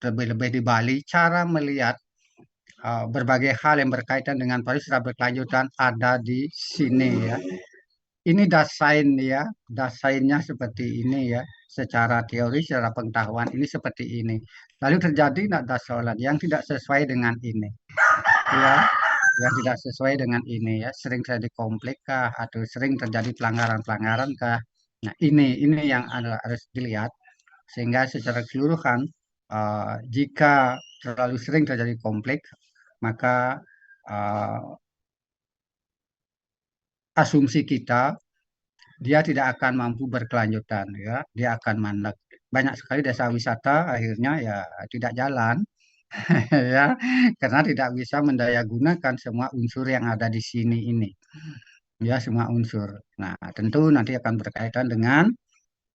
lebih-lebih di Bali, cara melihat berbagai hal yang berkaitan dengan pariwisata berkelanjutan ada di sini ya. Ini desain ya, desainnya seperti ini ya. Secara teori, secara pengetahuan ini seperti ini. lalu terjadi ada soalan yang tidak sesuai dengan ini, ya, yang tidak sesuai dengan ini ya, sering terjadi konflik kah atau sering terjadi pelanggaran-pelanggaran kah. Nah, ini yang harus dilihat sehingga secara keseluruhan jika terlalu sering terjadi konflik maka asumsi kita dia tidak akan mampu berkelanjutan ya, dia akan mandek. Banyak sekali desa wisata akhirnya ya tidak jalan ya, karena tidak bisa mendayagunakan semua unsur yang ada di sini ini. Ya, semua unsur. Nah, tentu nanti akan berkaitan dengan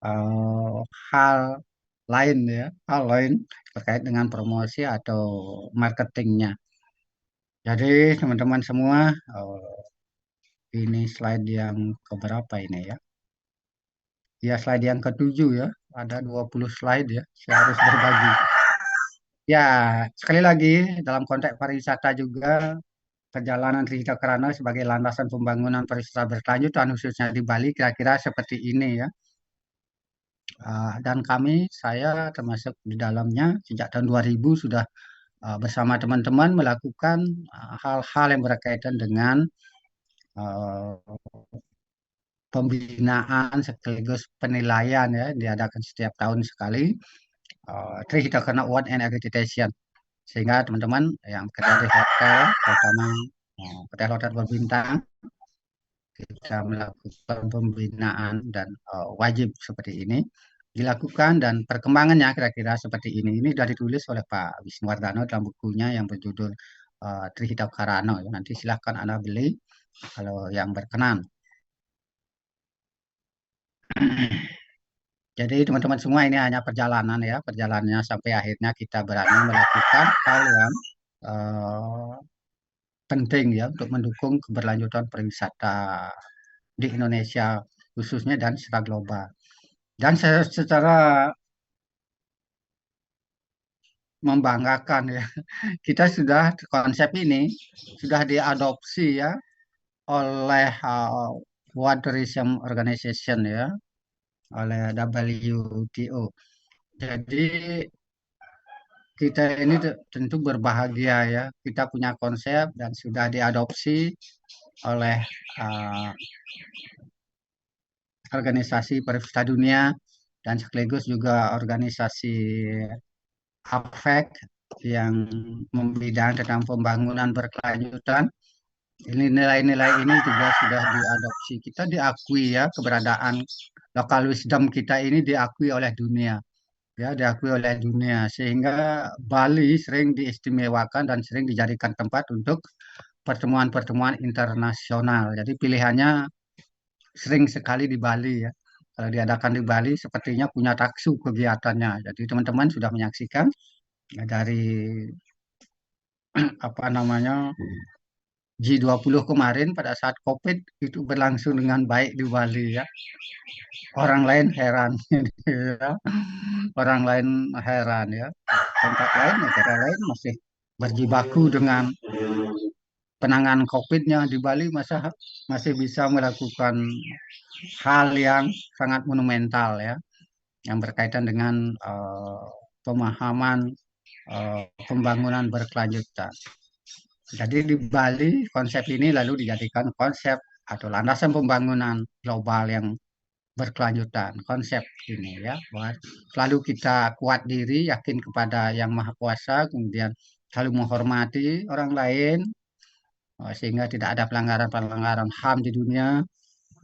eh, hal lain ya, hal lain terkait dengan promosi atau marketingnya. Jadi teman-teman semua, ini slide yang keberapa ini ya? Ya, slide yang ketujuh ya. Ada 20 slide ya. Saya harus berbagi. Ya, sekali lagi dalam konteks pariwisata juga perjalanan Trihita Karana sebagai landasan pembangunan pariwisata berkelanjutan khususnya di Bali kira-kira seperti ini ya. Dan saya termasuk di dalamnya sejak tahun 2000 sudah bersama teman-teman melakukan hal-hal yang berkaitan dengan uh, pembinaan sekaligus penilaian ya, diadakan setiap tahun sekali Trihita Karana Award and Accreditation, sehingga teman-teman yang bekerja di hotel terutama hotel-hotel berbintang kita melakukan pembinaan dan wajib seperti ini dilakukan dan perkembangannya kira-kira seperti ini. Ini sudah ditulis oleh Pak Wisnuwardana dalam bukunya yang berjudul Trihita Karana. Nanti silahkan Anda beli kalau yang berkenan. Jadi teman-teman semua ini hanya perjalanan ya, perjalanannya sampai akhirnya kita berani melakukan hal yang penting ya untuk mendukung keberlanjutan pariwisata di Indonesia khususnya dan secara global. Dan secara membanggakan ya, kita sudah konsep ini sudah diadopsi ya oleh World Tourism Organization ya, oleh WTO. Jadi kita ini tentu berbahagia ya, kita punya konsep dan sudah diadopsi oleh organisasi pariwisata dunia dan sekaligus juga organisasi APEC yang membidang tentang pembangunan berkelanjutan. Ini nilai-nilai ini juga sudah diadopsi. Kita diakui ya, keberadaan lokal wisdom kita ini diakui oleh dunia. Ya, diakui oleh dunia sehingga Bali sering diistimewakan dan sering dijadikan tempat untuk pertemuan-pertemuan internasional. Jadi pilihannya sering sekali di Bali ya. Kalau diadakan di Bali sepertinya punya taksu kegiatannya. Jadi teman-teman sudah menyaksikan dari apa namanya G20 kemarin pada saat COVID itu berlangsung dengan baik di Bali ya. Orang lain heran ya. Orang lain heran ya. Tempat lain, negara lain masih berjibaku dengan penanganan COVID-nya, di Bali masih bisa melakukan hal yang sangat monumental ya, yang berkaitan dengan pemahaman pembangunan berkelanjutan. Jadi di Bali konsep ini lalu dijadikan konsep atau landasan pembangunan global yang berkelanjutan. Konsep ini ya, bahwa selalu kita kuat diri, yakin kepada Yang Maha Kuasa, kemudian selalu menghormati orang lain sehingga tidak ada pelanggaran-pelanggaran HAM di dunia.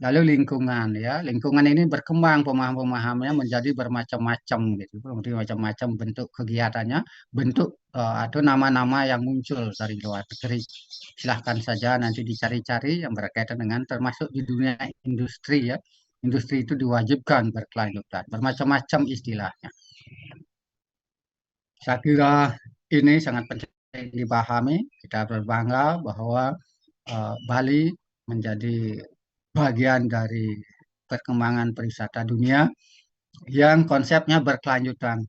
Lalu lingkungan ya, lingkungan ini berkembang pemahaman-pemahamannya menjadi bermacam-macam gitu, bermacam-macam bentuk kegiatannya, bentuk atau nama-nama yang muncul dari luar negeri. Silahkan saja nanti dicari-cari yang berkaitan dengan termasuk di dunia industri ya. Industri itu diwajibkan berkelanjutan, bermacam-macam istilahnya. Saya kira ini sangat penting dipahami. Kita berbangga bahwa Bali menjadi bagian dari perkembangan pariwisata dunia yang konsepnya berkelanjutan.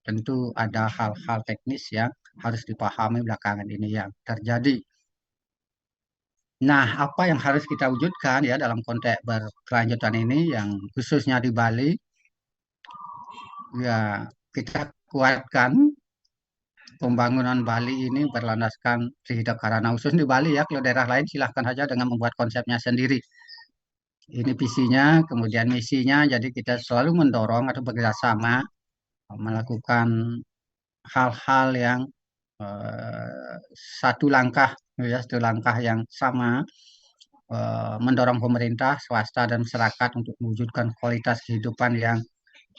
Tentu ada hal-hal teknis yang harus dipahami belakangan ini yang terjadi. Nah, apa yang harus kita wujudkan ya dalam konteks berkelanjutan ini yang khususnya di Bali, ya kita kuatkan pembangunan Bali ini berlandaskan Trihita Karana khusus di Bali ya. Kalau daerah lain silahkan saja dengan membuat konsepnya sendiri. Ini visinya, kemudian misinya. Jadi kita selalu mendorong atau bekerjasama melakukan hal-hal yang eh, satu langkah, ya, satu langkah yang sama, mendorong pemerintah, swasta, dan masyarakat untuk mewujudkan kualitas kehidupan yang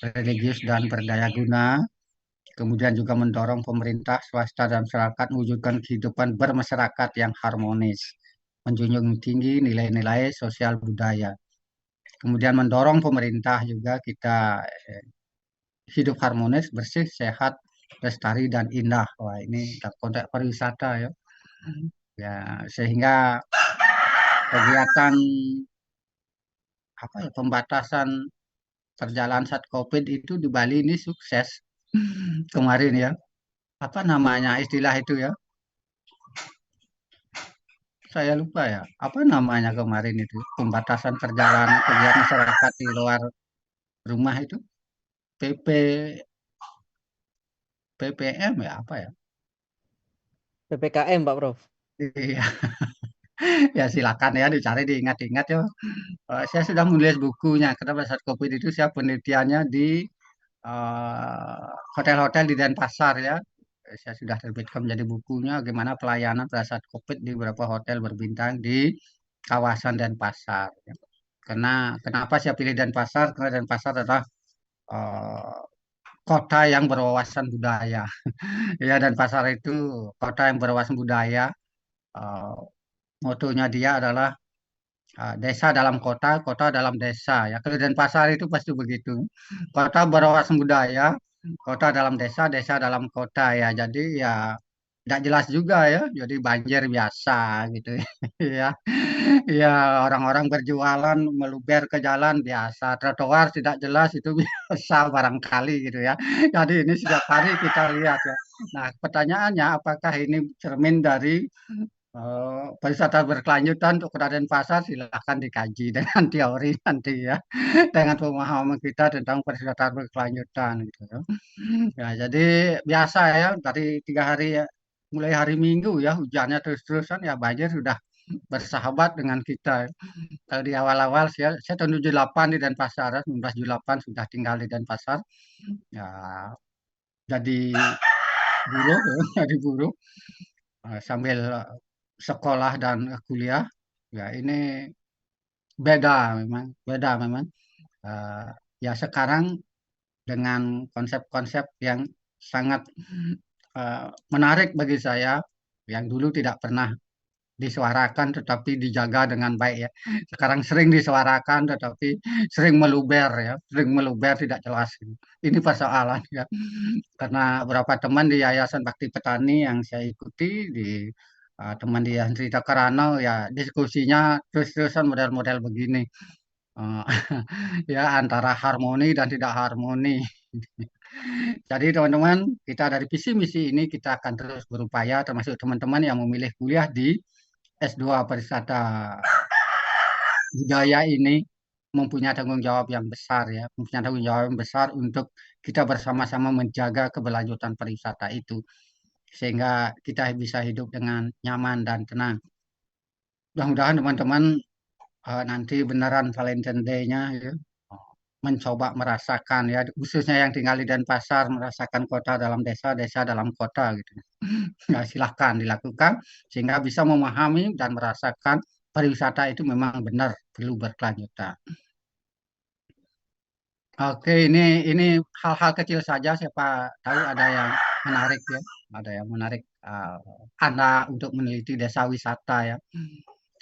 religius dan berdaya guna. Kemudian juga mendorong pemerintah, swasta, dan masyarakat mewujudkan kehidupan bermasyarakat yang harmonis, menjunjung tinggi nilai-nilai sosial budaya. Kemudian mendorong pemerintah juga kita hidup harmonis, bersih, sehat, lestari, dan indah. Wah, ini dalam konteks pariwisata ya. Ya, sehingga kegiatan apa ya, pembatasan perjalanan saat COVID itu di Bali ini sukses kemarin ya. Apa namanya istilah itu ya? Saya lupa ya. Apa namanya kemarin itu? Pembatasan perjalanan kegiatan masyarakat di luar rumah itu? PP PPM ya apa ya? PPKM, Pak Prof. Iya, ya silakan ya dicari diingat-ingat ya. Saya sudah menulis bukunya karena pada saat COVID itu saya penelitiannya di hotel-hotel di Denpasar ya. Saya sudah terbitkan menjadi bukunya bagaimana pelayanan pada saat COVID di beberapa hotel berbintang di kawasan Denpasar. Ya. Karena kenapa saya pilih Denpasar? Karena Denpasar adalah eh, kota yang berwawasan budaya. Ya, Denpasar itu kota yang berwawasan budaya. Eh, Motonya dia adalah desa dalam kota, kota dalam desa. Ya, kalau Denpasar itu pasti begitu. Kota berwawasan budaya, kota dalam desa, desa dalam kota ya. Jadi ya tidak jelas juga ya. Jadi banjir biasa gitu ya. Ya, orang-orang berjualan meluber ke jalan biasa. Trotoar tidak jelas itu biasa barangkali gitu ya. Jadi ini setiap hari kita lihat ya. Nah, pertanyaannya apakah ini cermin dari pariwisata berkelanjutan untuk Kota Denpasar? Silahkan dikaji dengan teori nanti ya, dengan pemahaman kita tentang pariwisata berkelanjutan gitu ya. Ya, jadi biasa ya dari 3 hari ya, mulai hari Minggu ya hujannya terus-terusan ya banjir sudah bersahabat dengan kita. Kalau di awal-awal saya tahun 78 di Denpasar, 1978 sudah tinggal di Denpasar. Ya, jadi buruh, ya, jadi buruh sambil sekolah dan kuliah. Ya, ini beda memang. Eh, ya sekarang dengan konsep-konsep yang sangat menarik bagi saya, yang dulu tidak pernah disuarakan tetapi dijaga dengan baik ya. Sekarang sering disuarakan tetapi sering meluber ya, sering meluber tidak jelas. Ini persoalan ya. Karena beberapa teman di Yayasan Bakti Petani yang saya ikuti di teman di Yayasan Cerita Karana ya diskusinya terus-terusan model-model begini. Eh, ya antara harmoni dan tidak harmoni. Jadi teman-teman, kita dari visi misi ini kita akan terus berupaya termasuk teman-teman yang memilih kuliah di S2 pariwisata budaya ini mempunyai tanggung jawab yang besar ya, mempunyai tanggung jawab yang besar untuk kita bersama-sama menjaga keberlanjutan pariwisata itu sehingga kita bisa hidup dengan nyaman dan tenang. Mudah-mudahan teman-teman nanti beneran Valentine Day-nya ya, mencoba merasakan ya khususnya yang tinggal di Denpasar merasakan kota dalam desa, desa dalam kota gitu. Ya, silahkan dilakukan sehingga bisa memahami dan merasakan pariwisata itu memang benar perlu berkelanjutan. Oke, ini hal-hal kecil saja. Siapa tahu ada yang menarik ya, ada yang menarik Anda untuk meneliti desa wisata ya.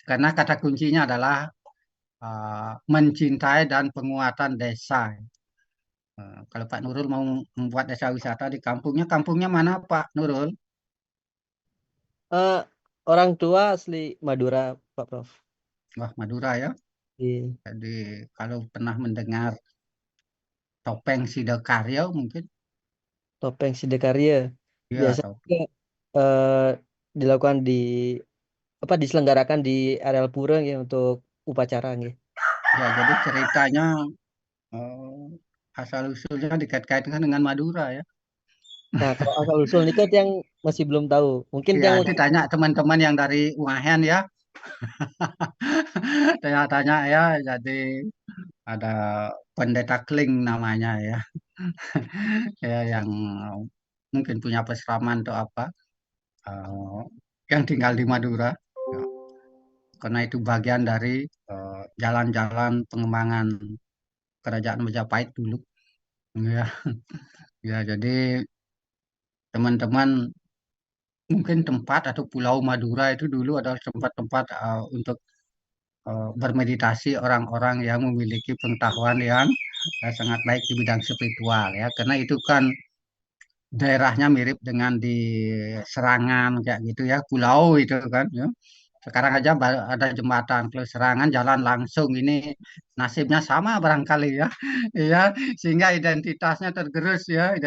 Karena kata kuncinya adalah mencintai dan penguatan desa. Kalau Pak Nurul mau membuat desa wisata di kampungnya, kampungnya mana Pak Nurul? Eh, Orang tua asli Madura, Pak Prof. Wah, Madura ya. Iya. Jadi kalau pernah mendengar topeng Sidakarya mungkin Topeng Sidakarya. ya Biasanya topeng. eh, dilakukan diselenggarakan di areal pura ya untuk upacara nggih. Ya, jadi ceritanya asal usulnya dikait-kaitkan dengan Madura ya. Nah, kalau asal usul nikah yang masih belum tahu. Mungkin Ya, yang nanti tanya teman-teman yang dari UAHN ya. Tanya-tanya ya, jadi ada pendeta Kling namanya ya. Ya, yang mungkin punya peseraman atau apa, eh, yang tinggal di Madura. Ya, karena itu bagian dari jalan-jalan pengembangan kerajaan Majapahit dulu. Ya, ya, jadi teman-teman mungkin tempat atau Pulau Madura itu dulu adalah tempat-tempat untuk bermeditasi orang-orang yang memiliki pengetahuan yang sangat baik di bidang spiritual ya, karena itu kan daerahnya mirip dengan di Serangan kayak gitu ya, pulau itu kan ya. Sekarang aja ada jembatan, kalau Serangan jalan langsung, ini nasibnya sama barangkali ya. Ya, sehingga identitasnya tergerus ya.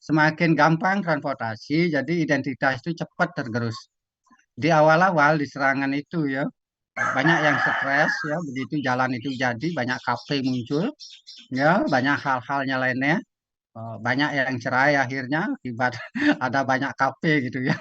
Semakin gampang transportasi, jadi identitas itu cepat tergerus. Di awal-awal di Serangan itu ya, banyak yang stres ya, begitu jalan itu jadi banyak kafe muncul ya, banyak hal-halnya lainnya. Banyak yang cerai akhirnya akibat ada banyak kafe gitu ya.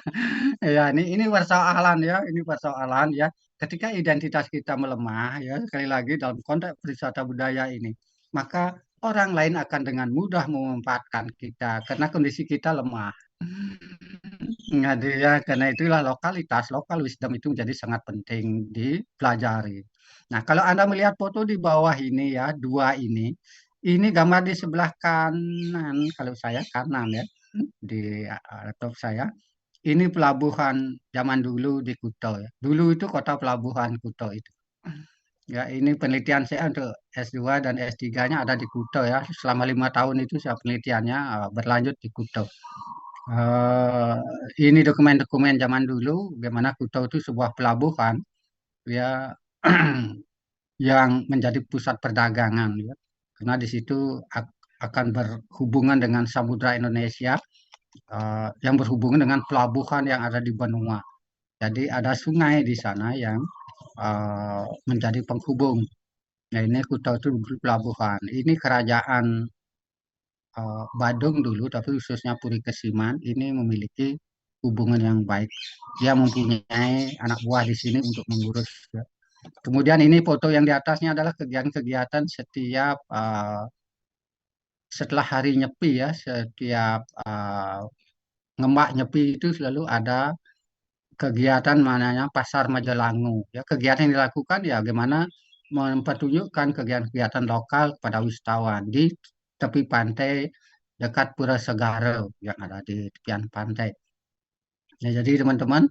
Ya, ini persoalan ya, ini persoalan ya. Ketika identitas kita melemah ya, sekali lagi dalam konteks wisata budaya ini, maka orang lain akan dengan mudah memanfaatkan kita karena kondisi kita lemah. Nah, dia karena itulah lokal wisdom itu menjadi sangat penting dipelajari. Nah, kalau Anda melihat foto di bawah ini ya, dua ini gambar di sebelah kanan, kalau saya kanan ya, di laptop saya. Ini pelabuhan zaman dulu di Kuto ya. Dulu itu kota pelabuhan Kuto itu. Ya, ini penelitian saya untuk S2 dan S3-nya ada di Kuto ya. Selama 5 tahun itu saya penelitiannya berlanjut di Kuto. Eh, ini dokumen-dokumen zaman dulu, bagaimana Kuto itu sebuah pelabuhan ya, yang menjadi pusat perdagangan ya. Karena di situ akan berhubungan dengan Samudra Indonesia, yang berhubungan dengan pelabuhan yang ada di Benua. Jadi ada sungai di sana yang menjadi penghubung. Nah, ini Kuta itu pelabuhan. Ini kerajaan Badung dulu, tapi khususnya Puri Kesiman ini memiliki hubungan yang baik. Dia mempunyai anak buah di sini untuk mengurus. Ya. Kemudian ini foto yang di atasnya adalah kegiatan-kegiatan setiap setelah hari Nyepi ya, setiap ngemak Nyepi itu selalu ada kegiatan mananya Pasar Majalangu. Ya, kegiatan yang dilakukan ya bagaimana mempertunjukkan kegiatan-kegiatan lokal kepada wisatawan di tepi pantai dekat Pura Segara yang ada di tepian pantai. Ya, jadi teman-teman,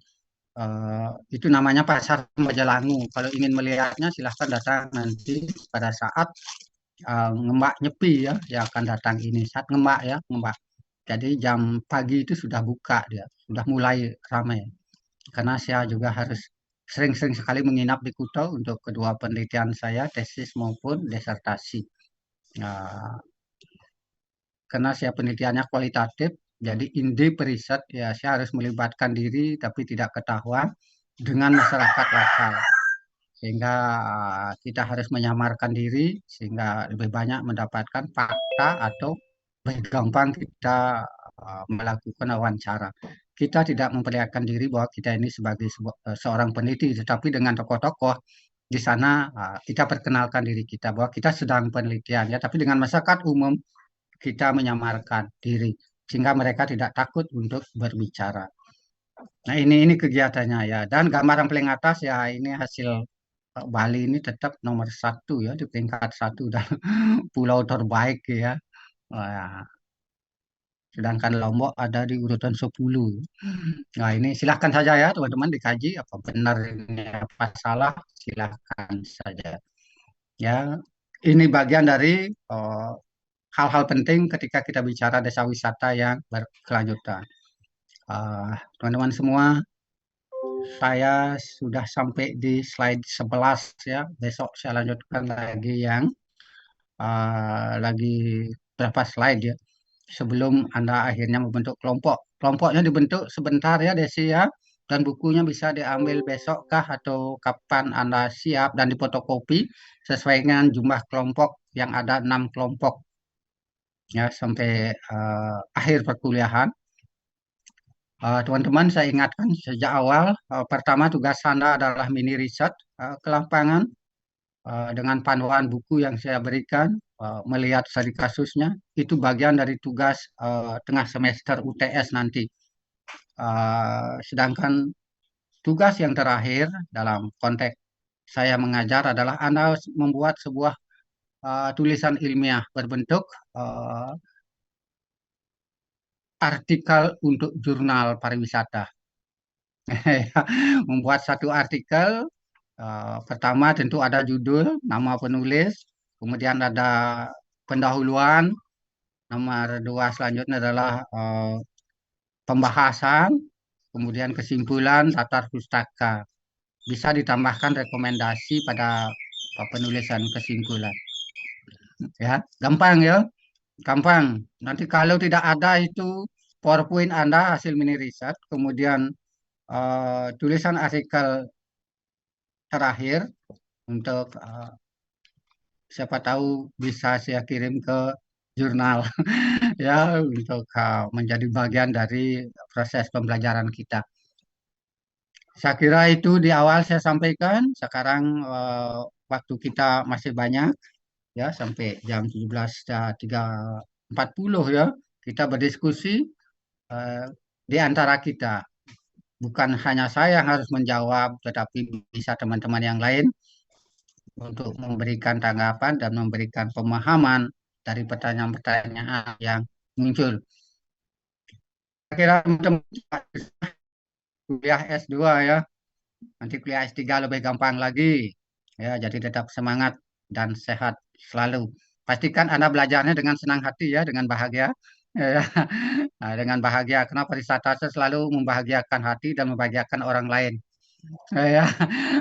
itu namanya Pasar Majalangu. Kalau ingin melihatnya silahkan datang nanti pada saat ngembak nyepi ya, yang akan datang ini saat ngembak ya, ngembak. Jadi jam pagi itu sudah buka dia, sudah mulai ramai. Karena saya juga harus sering-sering sekali menginap di Kuta untuk kedua penelitian saya, tesis maupun disertasi. Nah, karena saya penelitiannya kualitatif, jadi indi periset ya saya harus melibatkan diri tapi tidak ketahuan dengan masyarakat lokal. Sehingga kita harus menyamarkan diri sehingga lebih banyak mendapatkan fakta atau lebih gampang kita melakukan wawancara. Kita tidak memperlihatkan diri bahwa kita ini sebagai seorang peneliti, tetapi dengan tokoh-tokoh di sana kita perkenalkan diri kita bahwa kita sedang penelitian ya, tapi dengan masyarakat umum kita menyamarkan diri sehingga mereka tidak takut untuk berbicara. Nah, ini kegiatannya ya. Dan gambar yang paling atas ya ini hasil Bali ini tetap nomor satu ya di peringkat satu dan pulau terbaik ya. Wah, sedangkan Lombok ada di urutan 10. Nah, ini silahkan saja ya teman-teman dikaji apa benar ini apa salah, silahkan saja. Ya, ini bagian dari eh, hal-hal penting ketika kita bicara desa wisata yang berkelanjutan. Teman-teman semua, saya sudah sampai di slide 11 ya. Besok saya lanjutkan lagi yang lagi berapa slide ya. Sebelum Anda akhirnya membentuk kelompok. Kelompoknya dibentuk sebentar ya Desi ya. Dan bukunya bisa diambil besok kah atau kapan Anda siap dan difotokopi sesuai dengan jumlah kelompok yang ada 6 kelompok ya sampai akhir perkuliahan. Teman-teman, saya ingatkan sejak awal, pertama tugas Anda adalah mini riset ke lapangan dengan panduan buku yang saya berikan, melihat studi kasusnya, itu bagian dari tugas tengah semester UTS nanti. Sedangkan tugas yang terakhir dalam konteks saya mengajar adalah Anda membuat sebuah tulisan ilmiah berbentuk artikel untuk jurnal pariwisata. Membuat satu artikel, pertama tentu ada judul, nama penulis, kemudian ada pendahuluan, nomor dua selanjutnya adalah pembahasan, kemudian kesimpulan, latar pustaka. Bisa ditambahkan rekomendasi pada penulisan kesimpulan. Ya, gampang ya, gampang. Nanti kalau tidak ada itu PowerPoint Anda hasil mini riset, kemudian tulisan artikel terakhir untuk siapa tahu bisa saya kirim ke jurnal ya untuk menjadi bagian dari proses pembelajaran kita. Saya kira itu di awal saya sampaikan. Sekarang waktu kita masih banyak ya sampai jam 17.40 ya. Kita berdiskusi eh, di antara kita. Bukan hanya saya yang harus menjawab, tetapi bisa teman-teman yang lain untuk memberikan tanggapan dan memberikan pemahaman dari pertanyaan-pertanyaan yang muncul. Saya kira teman-teman kuliah S2 ya, nanti kuliah S3 lebih gampang lagi. Ya, jadi tetap semangat dan sehat selalu. Pastikan Anda belajarnya dengan senang hati ya, dengan bahagia. Ya, nah, dengan bahagia. Karena pariwisata selalu membahagiakan hati dan membahagiakan orang lain. Ya,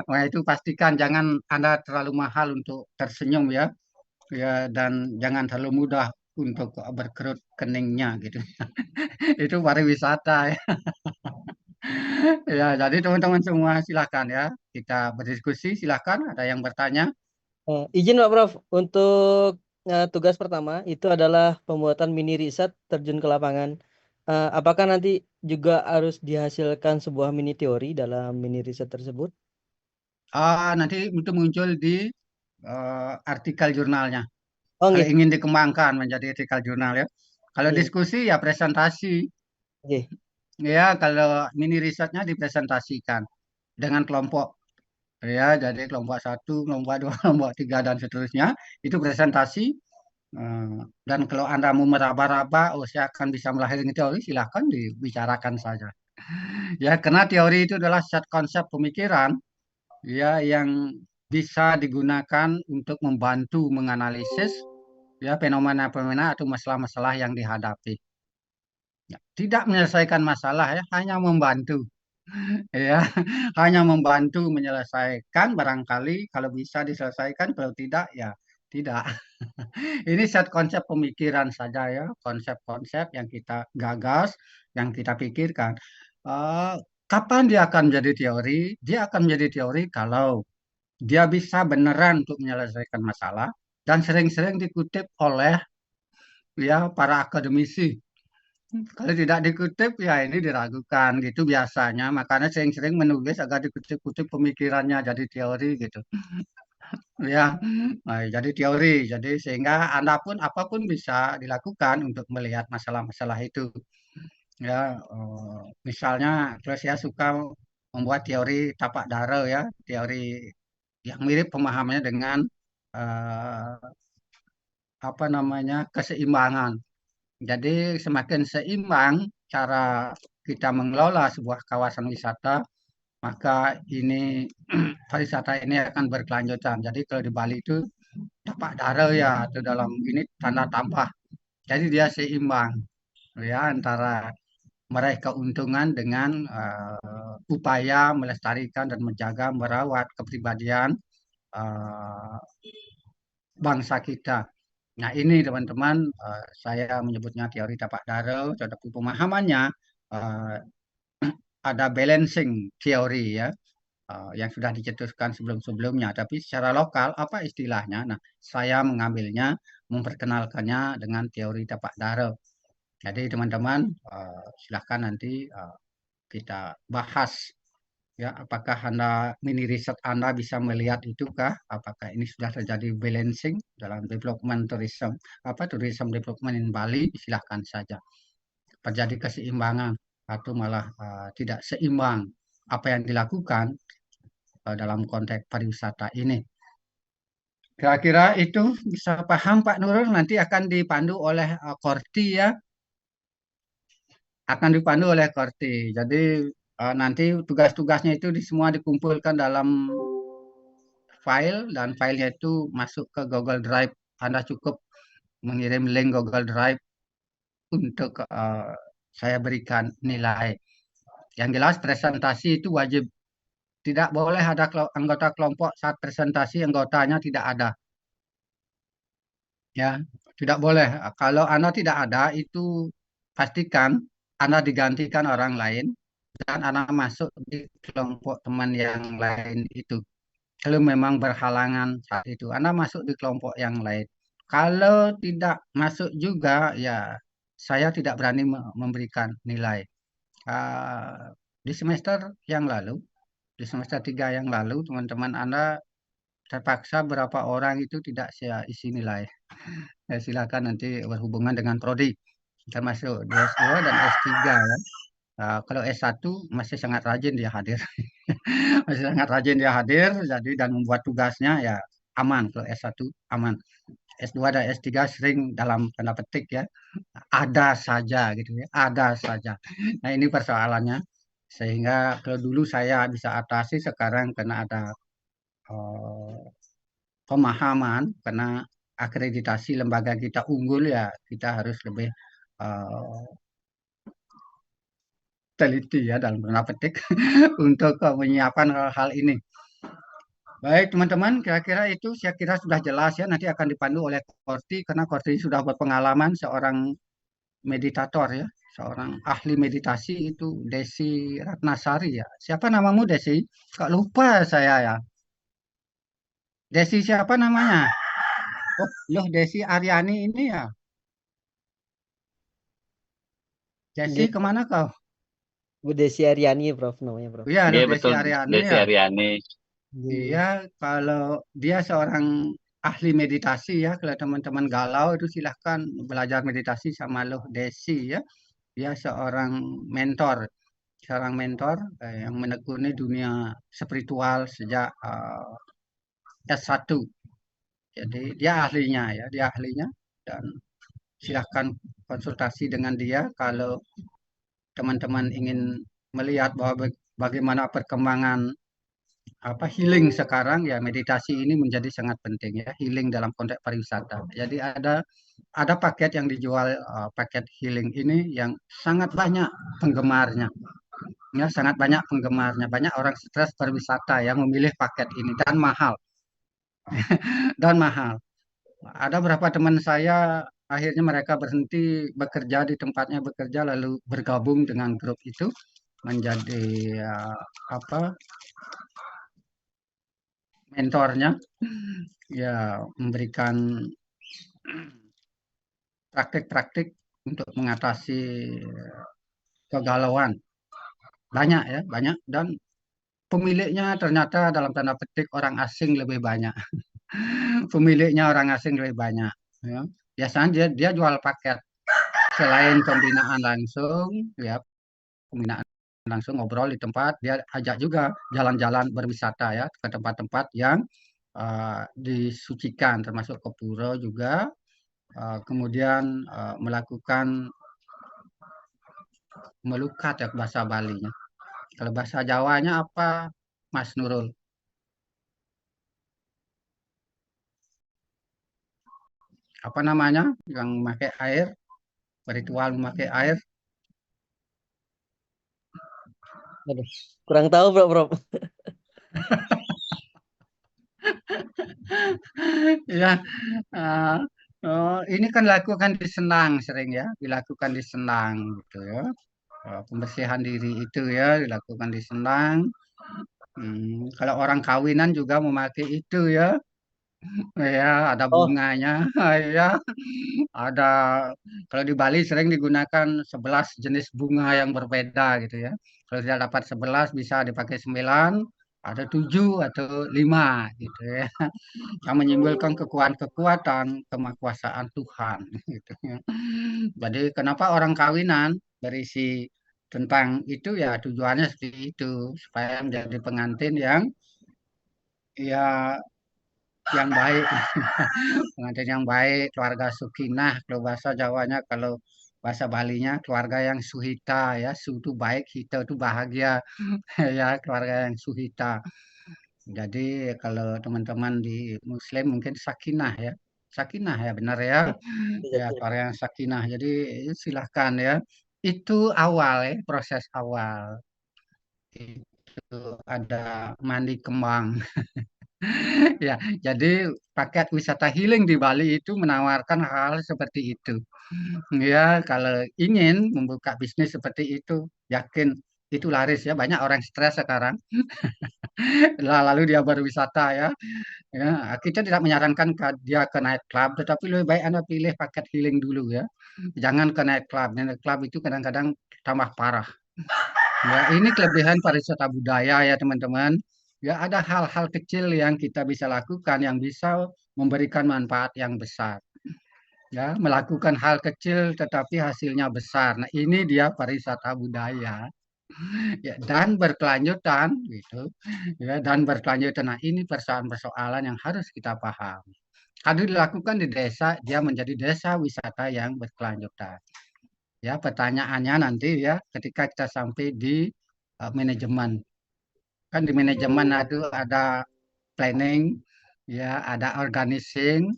nah, itu pastikan jangan Anda terlalu mahal untuk tersenyum ya. Ya, dan jangan terlalu mudah untuk berkerut keningnya gitu. Itu pariwisata ya. Ya, jadi teman-teman semua silakan ya. Kita berdiskusi, silakan ada yang bertanya. Izin Pak Prof, untuk tugas pertama itu adalah pembuatan mini riset terjun ke lapangan. Apakah nanti juga harus dihasilkan sebuah mini teori dalam mini riset tersebut? Nanti itu muncul di artikel jurnalnya. Oh, Kalau nggih. ingin dikembangkan menjadi artikel jurnal ya. Kalau Nggih, diskusi ya presentasi. nggih. Ya, kalau mini risetnya dipresentasikan dengan kelompok. Ya, jadi kelompok satu, kelompok dua, kelompok tiga dan seterusnya itu presentasi. Eh, Dan kalau Anda mau meraba-raba, oh saya akan bisa melahirkan teori, silahkan dibicarakan saja. Ya, karena teori itu adalah set konsep pemikiran ya yang bisa digunakan untuk membantu menganalisis ya fenomena-fenomena atau masalah-masalah yang dihadapi. Ya, tidak menyelesaikan masalah ya, hanya membantu ya, hanya membantu menyelesaikan barangkali kalau bisa diselesaikan, kalau tidak ya tidak. Ini set konsep pemikiran saja ya, konsep-konsep yang kita gagas, yang kita pikirkan. Eh, Kapan dia akan menjadi teori? Dia akan menjadi teori kalau dia bisa beneran untuk menyelesaikan masalah dan sering-sering dikutip oleh ya para akademisi. Kalau tidak dikutip ya ini diragukan gitu biasanya. Makanya sering-sering menulis agar dikutip-kutip pemikirannya jadi teori gitu. Ya, jadi teori. Jadi sehingga Anda pun apapun bisa dilakukan untuk melihat masalah-masalah itu. Ya, misalnya terus saya suka membuat teori tapak dara ya, teori yang mirip pemahamannya dengan eh, apa namanya keseimbangan. Jadi semakin seimbang cara kita mengelola sebuah kawasan wisata, maka ini pariwisata ini akan berkelanjutan. Jadi kalau di Bali itu tapak dara ya atau dalam ini tanda tambah. Jadi dia seimbang ya antara meraih keuntungan dengan upaya melestarikan dan menjaga merawat kepribadian eh, bangsa kita. Nah ini teman-teman, saya menyebutnya teori tapak dara, tetapi pemahamannya eh, ada balancing teori ya, yang sudah dicetuskan sebelum-sebelumnya. Tapi secara lokal apa istilahnya? Nah saya mengambilnya, memperkenalkannya dengan teori tapak dara. Jadi teman-teman silahkan nanti kita bahas. Ya, apakah mini riset Anda bisa melihat itukah? Apakah ini sudah terjadi balancing dalam development tourism, tourism development in Bali? Silahkan saja. Terjadi keseimbangan atau malah tidak seimbang apa yang dilakukan dalam konteks pariwisata ini. Kira-kira itu bisa paham Pak Nurul, nanti akan dipandu oleh Korti ya. Akan dipandu oleh Korti. Jadi nanti tugas-tugasnya itu semua dikumpulkan dalam file dan filenya itu masuk ke Google Drive. Anda cukup mengirim link Google Drive untuk saya berikan nilai. Yang jelas presentasi itu wajib. Tidak boleh ada anggota kelompok saat presentasi anggotanya tidak ada. Ya, tidak boleh. Kalau Anda tidak ada itu pastikan Anda digantikan orang lain dan Anda masuk di kelompok teman yang lain itu. Kalau memang berhalangan saat itu, Anda masuk di kelompok yang lain. Kalau tidak masuk juga, ya saya tidak berani memberikan nilai. Di semester yang lalu, di semester 3 yang lalu, teman-teman Anda terpaksa berapa orang itu tidak saya isi nilai. Ya, silakan nanti berhubungan dengan prodi, termasuk di S2 dan S3 ya. Kalau S1 masih sangat rajin dia hadir. Masih sangat rajin dia hadir, jadi dan membuat tugasnya ya aman. Kalau S1 aman. S2 dan S3 sering dalam tanda petik ya, ada saja gitu ya, ada saja. Nah ini persoalannya. Sehingga kalau dulu saya bisa atasi, sekarang karena ada pemahaman, karena akreditasi lembaga kita unggul ya, kita harus lebih teliti ya dalam tanda petik untuk menyiapkan hal-hal ini. Baik teman-teman, kira-kira itu saya kira sudah jelas ya. Nanti akan dipandu oleh Korti karena Korti sudah berpengalaman seorang meditator ya, seorang ahli meditasi itu Desi Ratnasari ya. Siapa namamu Desi? Kok lupa saya ya. Desi siapa namanya? Oh, loh Desi Aryani ini ya. Desi Gitu. kemana kau? Bu Desi Aryani, Prof, namanya, Prof. Iya, Iya loh Desi betul, Aryani Desi ya. Aryani. Iya, kalau dia seorang ahli meditasi ya, kalau teman-teman galau itu silahkan belajar meditasi sama loh Desi ya. Dia seorang mentor yang menekuni dunia spiritual sejak S1. Jadi dia ahlinya dan silahkan konsultasi dengan dia kalau teman-teman ingin melihat bahwa bagaimana perkembangan healing sekarang ya, meditasi ini menjadi sangat penting ya, healing dalam konteks pariwisata. Jadi ada paket yang dijual, paket healing ini yang sangat banyak penggemarnya. Ya, sangat banyak penggemarnya. Banyak orang stres pariwisata yang memilih paket ini dan mahal. Dan mahal. Ada beberapa teman saya akhirnya mereka berhenti bekerja di tempatnya bekerja lalu bergabung dengan grup itu menjadi mentornya, ya memberikan praktik-praktik untuk mengatasi kegalauan. Banyak ya, banyak, dan pemiliknya ternyata dalam tanda petik orang asing lebih banyak. Pemiliknya orang asing lebih banyak ya. Biasanya dia jual paket selain pembinaan langsung ya, pembinaan langsung ngobrol di tempat, dia ajak juga jalan-jalan berwisata ya ke tempat-tempat yang disucikan, termasuk ke pura juga. Kemudian melakukan melukat ya bahasa Balinya. Kalau bahasa Jawanya apa, Mas Nurul? Apa namanya yang memakai air, ritual memakai air? Aduh, kurang tahu, Prof. Ya, ini kan dilakukan di Senang sering ya, dilakukan di Senang gitu ya. Pembersihan diri itu ya dilakukan di Senang. Kalau orang kawinan juga memakai itu ya. Ya, ada Oh, bunganya. Ya, ada. Kalau di Bali sering digunakan 11 jenis bunga yang berbeda gitu ya. Kalau tidak dapat 11 bisa dipakai 9 atau 7 atau 5 gitu ya. Yang menyimbolkan kekuatan-kekuatan kemakuasaan Tuhan gitu ya. Jadi kenapa orang kawinan berisi tentang itu ya tujuannya seperti itu supaya menjadi pengantin ya yang baik pengantin yang baik, keluarga sukinah kalau bahasa Jawanya, kalau bahasa Balinya keluarga yang suhita ya, su itu baik, hita itu bahagia ya, keluarga yang suhita. Jadi kalau teman-teman di Muslim mungkin sakinah ya, sakinah ya benar ya, Iya, ya iya. keluarga yang sakinah. Jadi silahkan ya, itu awal ya, proses awal itu ada mandi kembang. Ya, jadi paket wisata healing di Bali itu menawarkan hal seperti itu. Ya, kalau ingin membuka bisnis seperti itu, yakin itu laris ya. Banyak orang stres sekarang. Lalu dia berwisata ya. Ya, kita tidak menyarankan dia ke night club, tetapi lebih baik Anda pilih paket healing dulu ya. Jangan ke night club. Night club itu kadang-kadang tambah parah. Ya, ini kelebihan pariwisata budaya ya teman-teman. Ya, ada hal-hal kecil yang kita bisa lakukan yang bisa memberikan manfaat yang besar. Ya, melakukan hal kecil tetapi hasilnya besar. Nah, ini dia pariwisata budaya. Ya, dan berkelanjutan gitu. Ya, dan berkelanjutan. Nah, ini persoalan-persoalan yang harus kita pahami. Kalau dilakukan di desa, dia menjadi desa wisata yang berkelanjutan. Ya, pertanyaannya nanti ya ketika kita sampai di manajemen. Kan di manajemen itu ada planning, ya, ada organizing,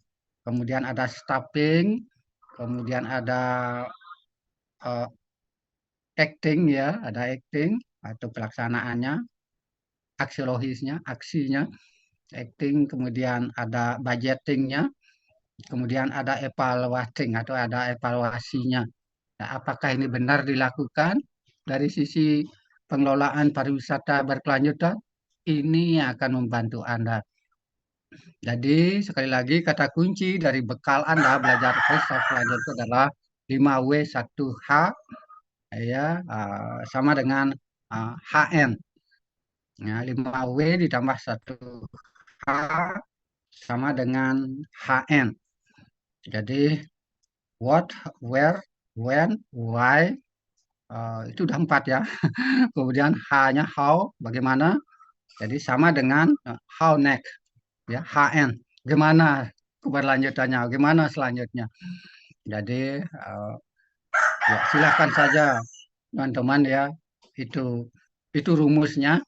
kemudian ada staffing, kemudian ada eh, acting ya, ada acting atau pelaksanaannya, aksiologisnya, aksinya, acting, kemudian ada budgetingnya, kemudian ada evaluating atau ada evaluasinya. Nah, apakah ini benar dilakukan dari sisi pengelolaan pariwisata berkelanjutan? Ini akan membantu Anda. Jadi sekali lagi kata kunci dari bekal Anda belajar filsafat pelajar itu adalah 5W1H ya sama dengan HN. Ya, 5W ditambah 1H sama dengan HN. Jadi what, where, when, why itu udah 4 ya. Kemudian H-nya how, bagaimana. Jadi sama dengan how next ya, HN. Gimana keberlanjutannya, gimana selanjutnya. Jadi ya silahkan saja teman-teman ya, itu itu rumusnya.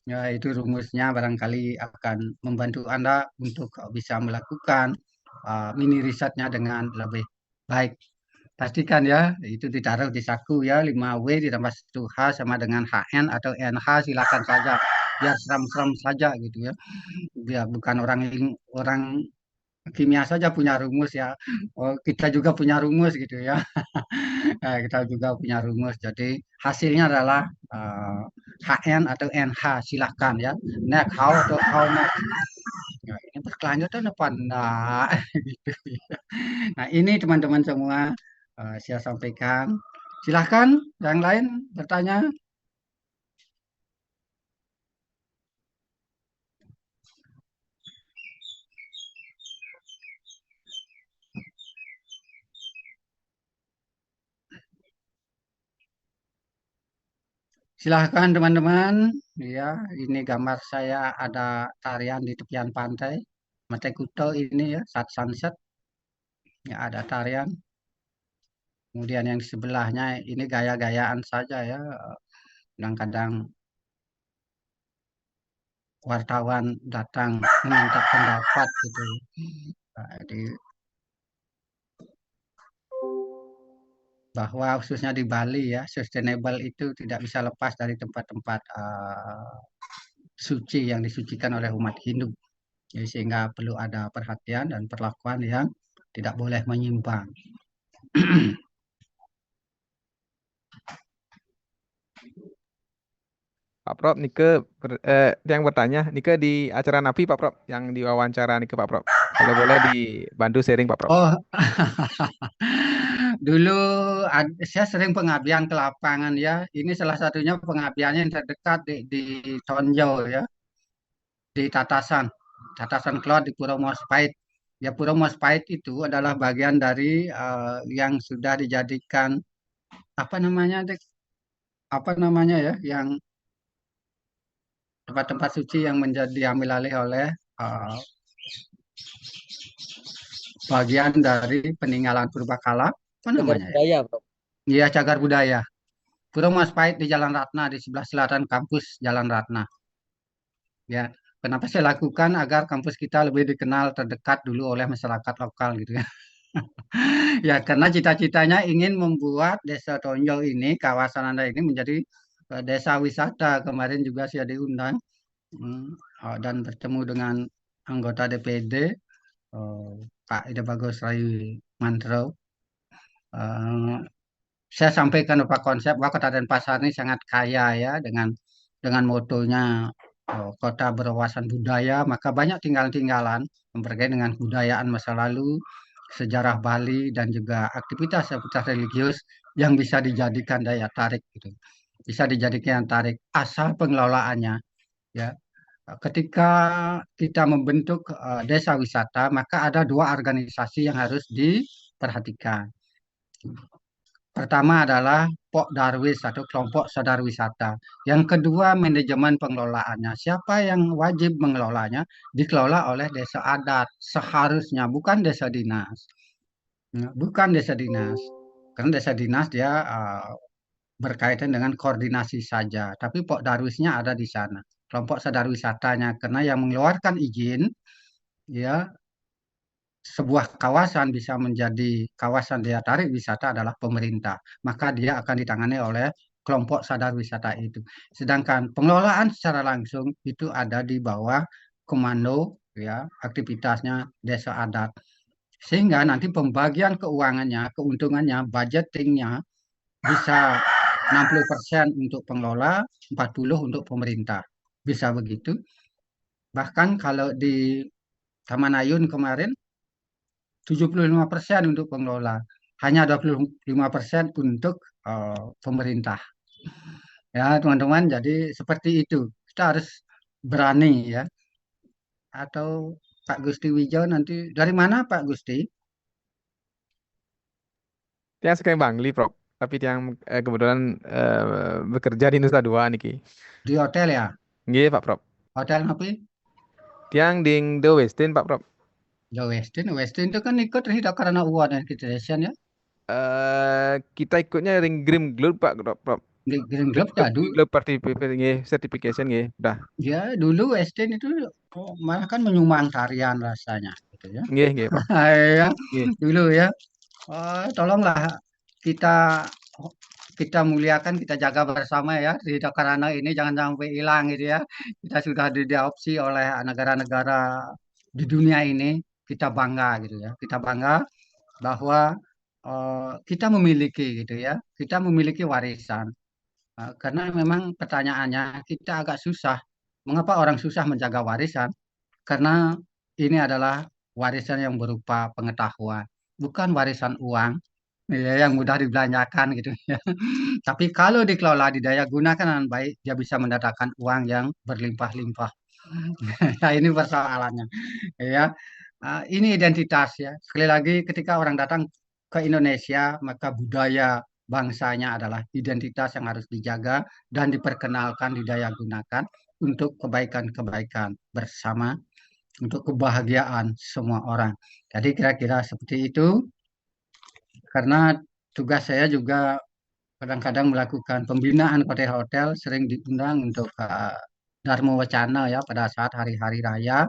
Ya, itu rumusnya barangkali akan membantu Anda untuk bisa melakukan mini risetnya dengan lebih baik. Pastikan ya, itu ditaruh di saku ya, 5W ditambah 1H sama dengan HN atau NH, silakan saja. Biar seram-seram saja gitu ya. Biar bukan orang kimia saja punya rumus ya. Oh, kita juga punya rumus gitu ya. Kita juga punya rumus. Jadi hasilnya adalah HN atau NH, silahkan ya. Next how atau how next. Ya, ini berkelanjutan apa enggak? Gitu ya. Nah, ini teman-teman semua saya sampaikan. Silahkan yang lain bertanya. Silahkan teman-teman. Ya, ini gambar saya ada tarian di tepian pantai. Mate Kuto ini ya, saat sunset. Ya, ada tarian. Kemudian yang di sebelahnya ini gaya-gayaan saja ya. Kadang-kadang wartawan datang meminta pendapat gitu. Jadi bahwa khususnya di Bali ya, sustainable itu tidak bisa lepas dari tempat-tempat suci yang disucikan oleh umat Hindu. Jadi sehingga perlu ada perhatian dan perlakuan yang tidak boleh menyimpang. Pak Prof, yang bertanya, Nike di acara Napi Pak Prof, yang diwawancara Nike Pak Prof. Kalau boleh dibantu sharing Pak Prof. Oh, Dulu saya sering pengabdian ke lapangan ya. Ini salah satunya pengabdiannya yang terdekat di Tonjau ya, di Tatasan. Tatasan Kelot di Puro Mospait. Ya Puro Mospait itu adalah bagian dari yang sudah dijadikan apa namanya, Dek? Apa namanya ya, yang tempat-tempat suci yang menjadi diambil alih oleh uh, bagian dari peninggalan purbakala. Apa Cagar namanya ya? budaya, Bro. Iya, cagar budaya. Puro Mospait di Jalan Ratna di sebelah selatan kampus Jalan Ratna. Ya, kenapa saya lakukan agar kampus kita lebih dikenal terdekat dulu oleh masyarakat lokal gitu ya. Ya, karena cita-citanya ingin membuat Desa Tonjol ini, kawasan Anda ini menjadi desa wisata. Kemarin juga saya diundang dan bertemu dengan anggota DPD Pak Ida Bagus Rayu Mantro. Eh, saya sampaikan Pak konsep bahwa Kota Denpasar ini sangat kaya ya dengan motonya kota berwawasan budaya, maka banyak tinggalan-tinggalan yang berkaitan dengan kebudayaan masa lalu, sejarah Bali dan juga aktivitas-aktivitas religius yang bisa dijadikan daya tarik gitu. Bisa dijadikan tarik asal pengelolaannya ya. Ketika kita membentuk desa wisata, maka ada dua organisasi yang harus diperhatikan. Pertama adalah Pok Darwis atau kelompok sadar wisata. Yang kedua manajemen pengelolaannya. Siapa yang wajib mengelolanya? Dikelola oleh desa adat seharusnya, bukan desa dinas. Bukan desa dinas. Karena desa dinas dia berkaitan dengan koordinasi saja. Tapi Pok Darwisnya ada di sana. Kelompok sadar wisatanya. Karena yang mengeluarkan izin ya sebuah kawasan bisa menjadi kawasan daya tarik wisata adalah pemerintah, maka dia akan ditangani oleh kelompok sadar wisata itu. Sedangkan pengelolaan secara langsung itu ada di bawah komando ya aktivitasnya desa adat. Sehingga nanti pembagian keuangannya, keuntungannya, budgetingnya bisa 60% untuk pengelola, 40 untuk pemerintah. Bisa begitu. Bahkan kalau di Taman Ayun kemarin 75% untuk pengelola, hanya 25% untuk pemerintah. Ya, teman-teman, jadi seperti itu. Kita harus berani ya. Atau Pak Gusti Wijau nanti dari mana Pak Gusti? Tiang sekarang Bangli, Prof. Tapi tiang kebetulan bekerja di Nusa Dua niki. Di hotel ya? Nggih, Pak Prof. Hotel apa? Tiang ding The Westin, Pak Prof. The Westin. Westin itu kan ikut tidak karena award dan accreditation ya. Kita ikutnya Ring Grim Globe, Pak Prof. Green Globe Globe, jadu. Globe Certificate nggih, certification nggih. Udah. Ya, dulu Westin itu malah kan menyumbang tarian rasanya gitu ya. Nggih, nggih, Prof. Ya, Nggih. dulu ya. Tolonglah kita kita muliakan, kita jaga bersama ya di karena ini jangan sampai hilang gitu ya. Kita sudah diadopsi oleh negara-negara di dunia ini, kita bangga gitu ya. Kita bangga bahwa kita memiliki gitu ya. Kita memiliki warisan. Karena memang pertanyaannya kita agak susah. Mengapa orang susah menjaga warisan? Karena ini adalah warisan yang berupa pengetahuan, bukan warisan uang ya, yang mudah dibelanjakan gitu ya. Tapi kalau dikelola didaya gunakan dengan baik, dia bisa mendatangkan uang yang berlimpah-limpah. Nah, ini persoalannya ya. Ini identitas ya. Sekali lagi ketika orang datang ke Indonesia, maka budaya bangsanya adalah identitas yang harus dijaga dan diperkenalkan, didaya gunakan untuk kebaikan-kebaikan bersama, untuk kebahagiaan semua orang. Jadi kira-kira seperti itu, karena tugas saya juga kadang-kadang melakukan pembinaan hotel-hotel, sering diundang untuk Dharma Wacana ya pada saat hari-hari raya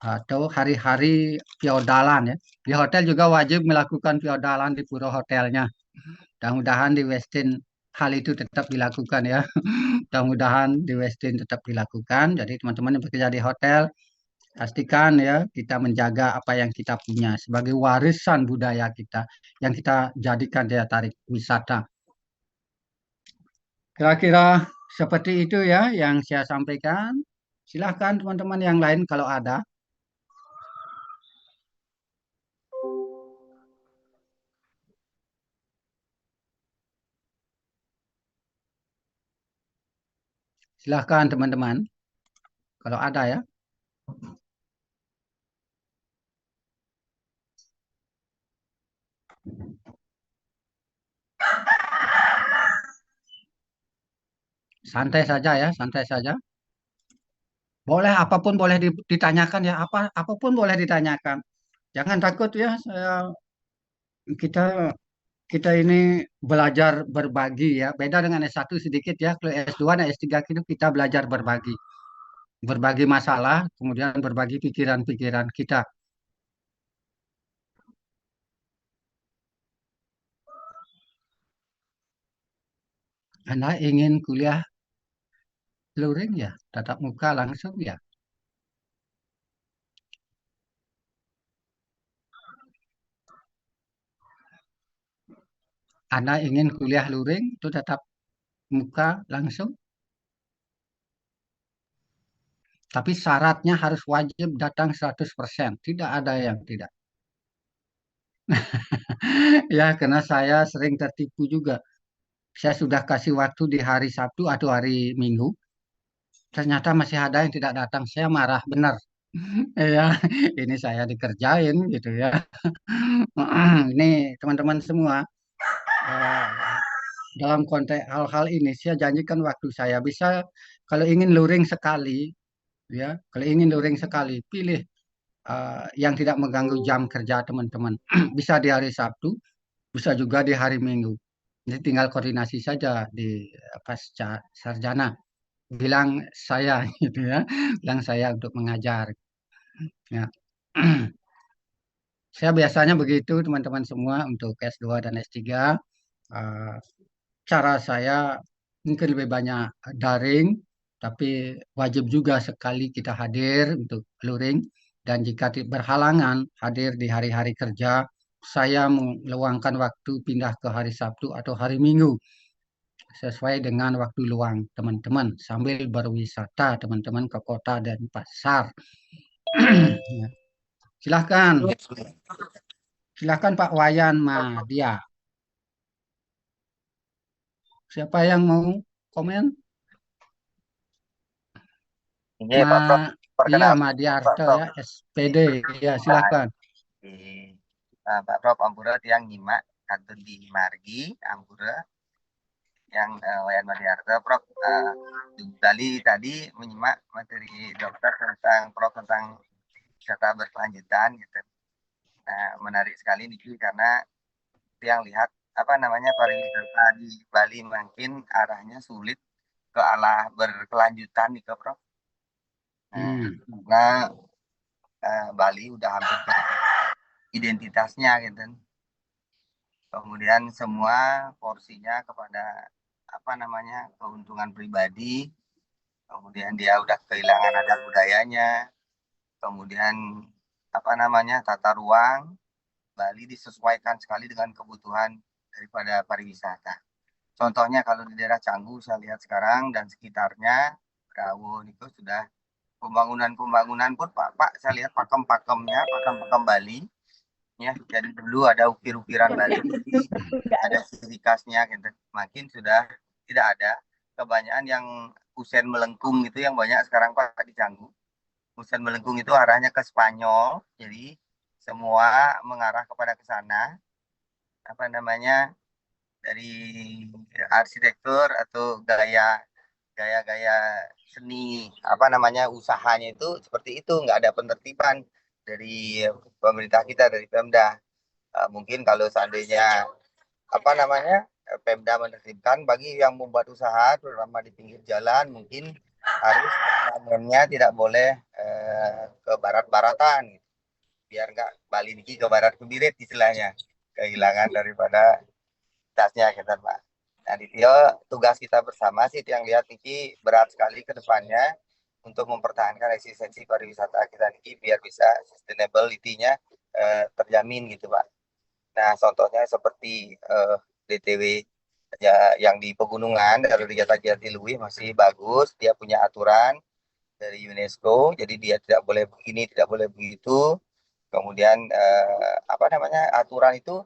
atau hari-hari feodalan ya. Di hotel juga wajib melakukan feodalan di pura hotelnya. Mudah-mudahan di Westin hal itu tetap dilakukan ya. Mudah-mudahan di Westin tetap dilakukan. Jadi teman-teman yang bekerja di hotel, pastikan ya kita menjaga apa yang kita punya sebagai warisan budaya kita yang kita jadikan daya tarik wisata. Kira-kira seperti itu ya yang saya sampaikan. Silahkan teman-teman yang lain kalau ada. Silahkan teman-teman, kalau ada ya. Santai saja ya, santai saja. Boleh apapun boleh ditanyakan ya, apapun boleh ditanyakan. Jangan takut ya, kita kita ini belajar berbagi ya. Beda dengan S1 sedikit ya. Kalau S2 dan S3 itu kita belajar berbagi. Berbagi masalah, kemudian berbagi pikiran-pikiran kita. Anda ingin kuliah luring ya, tatap muka langsung ya. Anda ingin kuliah luring itu tatap muka langsung, tapi syaratnya harus wajib datang 100%. Tidak ada yang tidak. Ya, karena saya sering tertipu juga. Saya sudah kasih waktu di hari Sabtu atau hari Minggu, ternyata masih ada yang tidak datang. Saya marah benar. Ya, ini saya dikerjain gitu ya. Ini teman-teman semua, eh, dalam konteks hal-hal ini saya janjikan waktu saya bisa, kalau ingin luring sekali ya, kalau ingin luring sekali pilih yang tidak mengganggu jam kerja teman-teman. Bisa di hari Sabtu, bisa juga di hari Minggu. Jadi tinggal koordinasi saja di pasca sarjana. Bilang saya gitu ya, bilang saya untuk mengajar. Ya. Saya biasanya begitu teman-teman semua untuk S2 dan S3. eh, Cara saya mungkin lebih banyak daring, tapi wajib juga sekali kita hadir untuk luring. Dan jika berhalangan hadir di hari-hari kerja, saya meluangkan waktu pindah ke hari Sabtu atau hari Minggu sesuai dengan waktu luang teman-teman sambil berwisata teman-teman ke kota dan pasar. Ya. Silahkan, silahkan Pak Wayan Madia. Siapa yang mau komen? Ini Pak Prof, Iya, perkenalkan Pak Madiarto Prof. ya, SPD. Ya, silakan. Pak Prof Ampura yang nyimak kantor di Margi Ampura yang Wayan Madiarto Prof tadi menyimak materi dokter tentang Prof tentang wisata berkelanjutan gitu. Nah, menarik sekali nih karena yang lihat apa namanya pariwisata di Bali mungkin arahnya sulit ke arah berkelanjutan nih ke Prof. Nah, Bali udah hampir ke identitasnya gitu. Kemudian semua porsinya kepada apa namanya keuntungan pribadi. Kemudian dia udah kehilangan adat budayanya. Kemudian apa namanya tata ruang Bali disesuaikan sekali dengan kebutuhan daripada pariwisata. Contohnya kalau di daerah Canggu saya lihat sekarang dan sekitarnya Rawon itu sudah pembangunan pun Pak saya lihat pakem Bali ya. Jadi dulu ada ukir-ukiran Bali, ada ciri khasnya gitu. Makin sudah tidak ada. Kebanyakan yang kusen melengkung itu yang banyak sekarang Pak di Canggu. Kusen melengkung itu arahnya ke Spanyol. Jadi semua mengarah kepada ke sana. Apa namanya? Dari arsitektur atau gaya-gaya seni apa namanya usahanya itu seperti itu, nggak ada penertiban dari pemerintah kita, dari Pemda. Mungkin kalau seandainya apa namanya Pemda menertibkan bagi yang membuat usaha terutama di pinggir jalan, mungkin harus ornamennya tidak boleh ke barat-baratan biar nggak Bali niki ke barat ke birit istilahnya, kehilangan daripada tasnya gitu Pak. Nah di tugas kita bersama sih yang lihat niki berat sekali ke depannya untuk mempertahankan eksistensi pariwisata kita niki biar bisa sustainability-nya terjamin gitu Pak. Nah, contohnya seperti DTW ya, yang di pegunungan dari Jatiluwih masih bagus, dia punya aturan dari UNESCO, jadi dia tidak boleh begini, tidak boleh begitu. Kemudian apa namanya aturan itu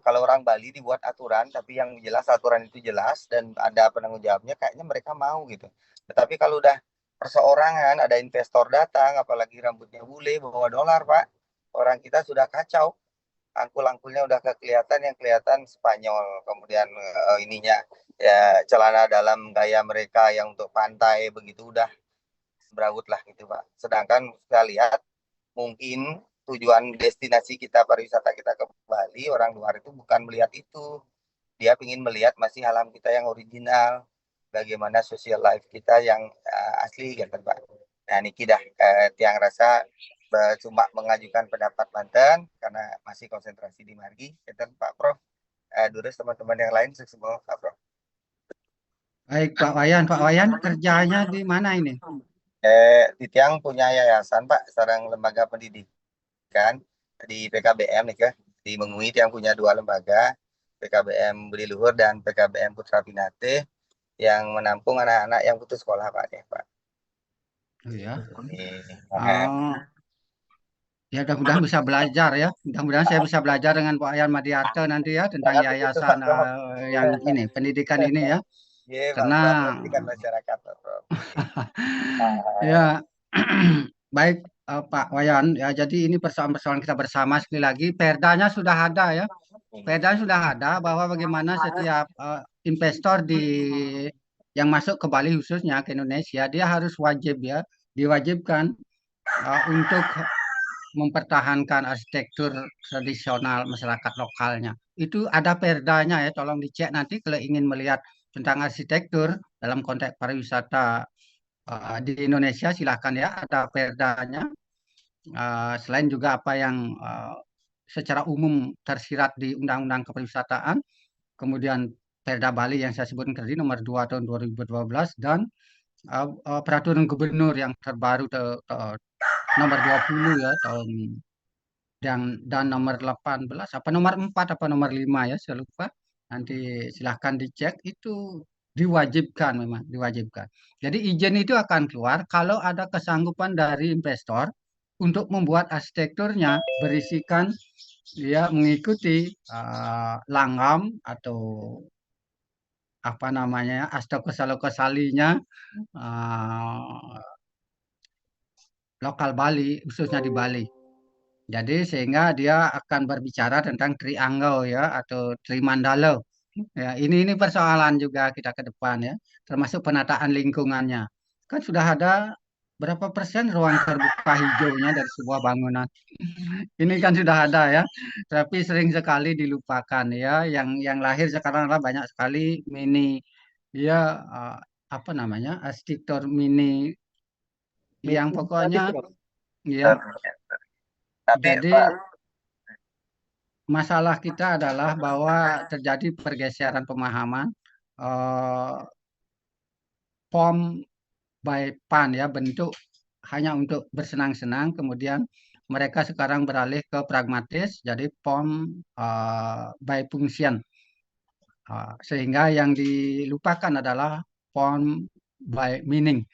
kalau orang Bali dibuat aturan, tapi yang jelas aturan itu jelas dan ada penanggung jawabnya, kayaknya mereka mau gitu. Tetapi kalau udah perseorangan, ada investor datang, apalagi rambutnya bule, bawa dolar, Pak, orang kita sudah kacau. Angkul-angkulnya udah kelihatan, yang kelihatan Spanyol, kemudian ininya ya celana dalam gaya mereka yang untuk pantai begitu udah berawut lah gitu Pak. Sedangkan saya lihat mungkin tujuan destinasi kita pariwisata kita ke Bali, orang luar itu bukan melihat itu, dia ingin melihat masih alam kita yang original, bagaimana social life kita yang asli gitu Pak. Nah niki dah tiang rasa cuma mengajukan pendapat Banten karena masih konsentrasi di Margi. Eten Pak Prof. Terus teman-teman yang lain semua Pak Prof. Baik Pak Wayan kerjanya di mana ini? Di tiang punya yayasan Pak, sarang lembaga pendidikan di PKBM nih ke di Mengui yang punya 2 lembaga, PKBM Beli Luhur dan PKBM Putra Pinate yang menampung anak-anak yang putus sekolah Pak ya Pak. Oh ya. Nah, Ya mudah-mudahan bisa belajar ya. Mudah-mudahan saya bisa belajar dengan Pak Wayan Madiarto nanti ya tentang sangat begitu, yayasan Pak Prof. yang ini, pendidikan ini ya. Iya, Pak Karena Prof, pendidikan masyarakat Pak Prof. ya baik Pak Wayan ya, jadi ini persoalan-persoalan kita bersama. Sekali lagi perdanya sudah ada ya. Perdanya sudah ada bahwa bagaimana setiap investor yang masuk ke Bali khususnya ke Indonesia, dia harus wajib ya, diwajibkan untuk mempertahankan arsitektur tradisional masyarakat lokalnya. Itu ada perdanya ya, tolong dicek nanti kalau ingin melihat tentang arsitektur dalam konteks pariwisata di Indonesia, silahkan ya, ada perdanya. Selain juga apa yang secara umum tersirat di Undang-Undang Kepariwisataan, kemudian Perda Bali yang saya sebutkan tadi nomor 2 tahun 2012 dan peraturan gubernur yang terbaru nomor 20 ya tahun dan nomor 18 apa nomor 4 apa nomor 5 ya saya lupa. Nanti silahkan dicek, itu diwajibkan, memang diwajibkan. Jadi izin itu akan keluar kalau ada kesanggupan dari investor untuk membuat arsitekturnya berisikan dia mengikuti langgam atau apa namanya astokosalinya lokal Bali, khususnya di Bali. Jadi sehingga dia akan berbicara tentang triangle ya atau trimandala. Ya, ini persoalan juga kita ke depan ya, termasuk penataan lingkungannya. Kan sudah ada berapa persen ruang terbuka hijaunya dari sebuah bangunan. Ini kan sudah ada ya, tapi sering sekali dilupakan ya. Yang lahir sekarang adalah banyak sekali mini ya apa namanya arsitektur mini yang pokoknya ya. Tapi Jadi Pak, masalah kita adalah bahwa terjadi pergeseran pemahaman eh, form by PAN ya, bentuk hanya untuk bersenang-senang, kemudian mereka sekarang beralih ke pragmatis jadi form by function. Sehingga yang dilupakan adalah form by meaning.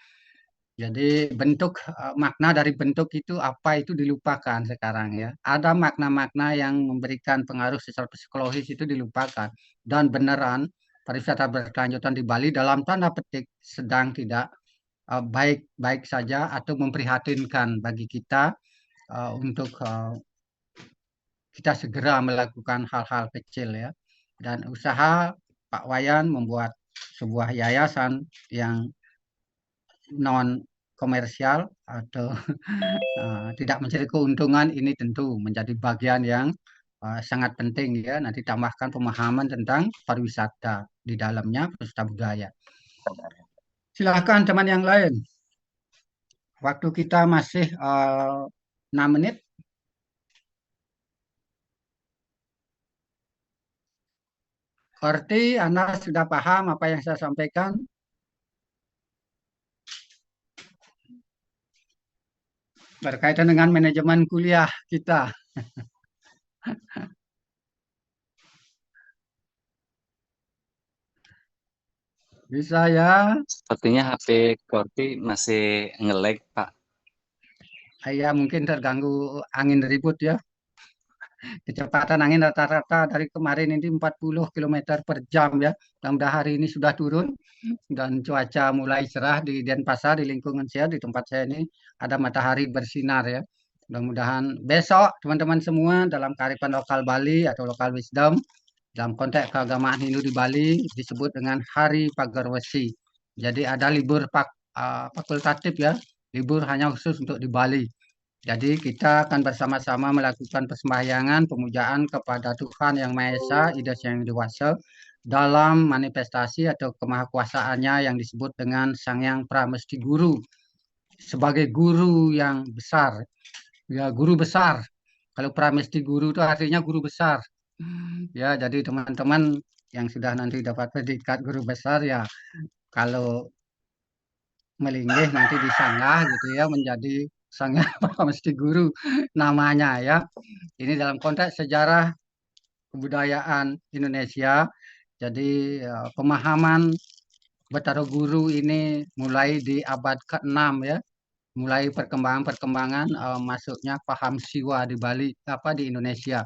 Jadi bentuk makna dari bentuk itu apa itu dilupakan sekarang ya. Ada makna-makna yang memberikan pengaruh secara psikologis itu dilupakan. Dan beneran pariwisata berkelanjutan di Bali dalam tanda petik sedang tidak baik-baik saja atau memprihatinkan bagi kita untuk kita segera melakukan hal-hal kecil ya. Dan usaha Pak Wayan membuat sebuah yayasan yang non komersial atau tidak mencari keuntungan, ini tentu menjadi bagian yang sangat penting ya. Nanti tambahkan pemahaman tentang pariwisata di dalamnya, pariwisata budaya. Silakan teman yang lain. Waktu kita masih 6 menit. Korti, Anda sudah paham apa yang saya sampaikan? Berkaitan dengan manajemen kuliah kita. Bisa ya? Sepertinya HP Korti masih nge-lag, Pak. Ya mungkin terganggu angin ribut ya. Kecepatan angin rata-rata dari kemarin ini 40 km per jam ya. Mudah-mudahan hari ini sudah turun dan cuaca mulai cerah di Denpasar, di lingkungan saya, di tempat saya ini ada matahari bersinar ya. Mudah-mudahan besok teman-teman semua dalam kearifan lokal Bali atau lokal wisdom dalam konteks keagamaan Hindu di Bali disebut dengan Hari Pagar Wesi. Jadi ada libur fakultatif ya, libur hanya khusus untuk di Bali. Jadi kita akan bersama-sama melakukan persembahyangan pemujaan kepada Tuhan Yang Maha Esa, Ida Yang Dewasa, dalam manifestasi atau kemahakuasaannya yang disebut dengan Sang Yang Pramesti Guru, sebagai guru yang besar. Ya, guru besar. Kalau Pramesti Guru itu artinya guru besar. Ya, jadi teman-teman yang sudah nanti dapat predikat guru besar ya, kalau melinggih nanti disanggah gitu ya menjadi sang yang mesti guru namanya ya. Ini dalam konteks sejarah kebudayaan Indonesia. Jadi pemahaman Betara Guru ini mulai di abad ke-6 ya. Mulai perkembangan masuknya paham siwa di Bali di Indonesia.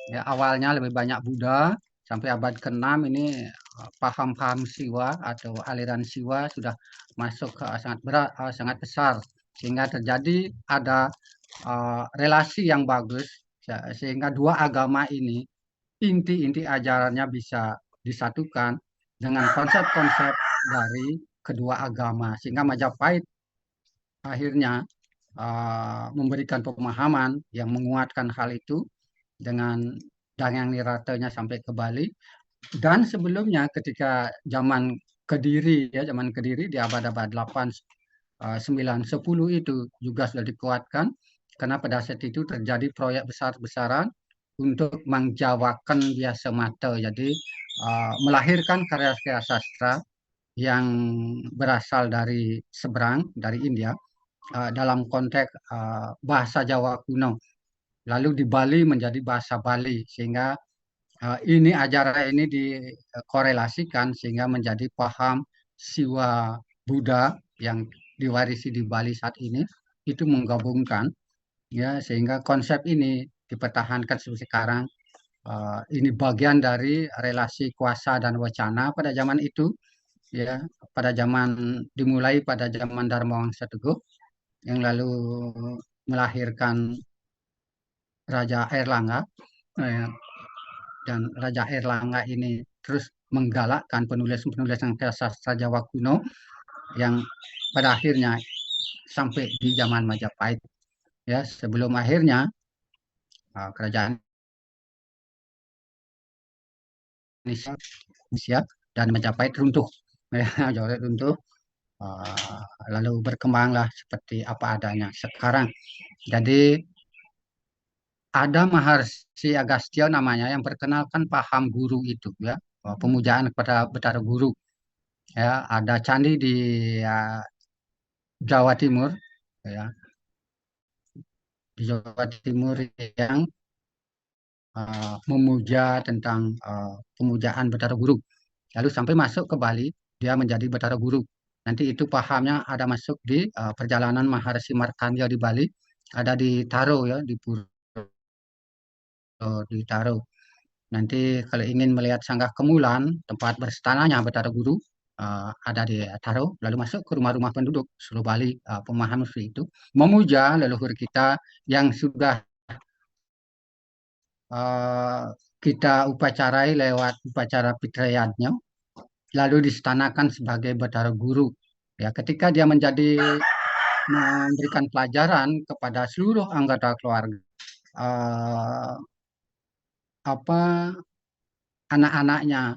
Ya, awalnya lebih banyak Buddha, sampai abad ke-6 ini paham-paham siwa atau aliran siwa sudah masuk ke sangat besar, sehingga terjadi ada relasi yang bagus sehingga dua agama ini inti-inti ajarannya bisa disatukan dengan konsep-konsep dari kedua agama, sehingga Majapahit akhirnya memberikan pemahaman yang menguatkan hal itu dengan Dangyang Niratanya sampai ke Bali. Dan sebelumnya ketika zaman Kediri ya, zaman Kediri di abad-abad 8, 9, 10 itu juga sudah dikuatkan karena pada saat itu terjadi proyek besar-besaran untuk menjawakan biasa mata. Jadi melahirkan karya-karya sastra yang berasal dari seberang, dari India, dalam konteks bahasa Jawa kuno. Lalu di Bali menjadi bahasa Bali, sehingga ini ajaran ini dikorelasikan sehingga menjadi paham siwa Buddha yang diwarisi di Bali saat ini, itu menggabungkan ya, sehingga konsep ini dipertahankan sampai sekarang. Ini bagian dari relasi kuasa dan wacana pada zaman itu ya, pada zaman dimulai pada zaman Dharma Wangsa Teguh yang lalu melahirkan Raja Airlangga, dan Raja Airlangga ini terus menggalakkan penulis-penulis yang sastra Jawa kuno yang pada akhirnya sampai di zaman Majapahit ya, sebelum akhirnya kerajaan Indonesia dan Majapahit runtuh ya, Majapahit runtuh, lalu berkembanglah seperti apa adanya sekarang. Jadi ada Maharsi Agastya namanya yang perkenalkan paham guru itu ya, pemujaan kepada Betara Guru ya. Ada candi di Jawa Timur ya, di Jawa Timur yang memuja tentang pemujaan Betara Guru, lalu sampai masuk ke Bali dia menjadi Betara Guru. Nanti itu pahamnya ada masuk di perjalanan Maharsi Markandeya di Bali, ada di Taro ya, di Pura di Taro. Nanti kalau ingin melihat Sanggah Kemulan, tempat berstananya Betara Guru, ada di Taro, lalu masuk ke rumah-rumah penduduk seluruh Bali, pemahaman seperti itu, memuja leluhur kita yang sudah kita upacarai lewat upacara Pitrayatnya, lalu distanakan sebagai Betara Guru. Ya, ketika dia memberikan pelajaran kepada seluruh anggota keluarga, anak-anaknya,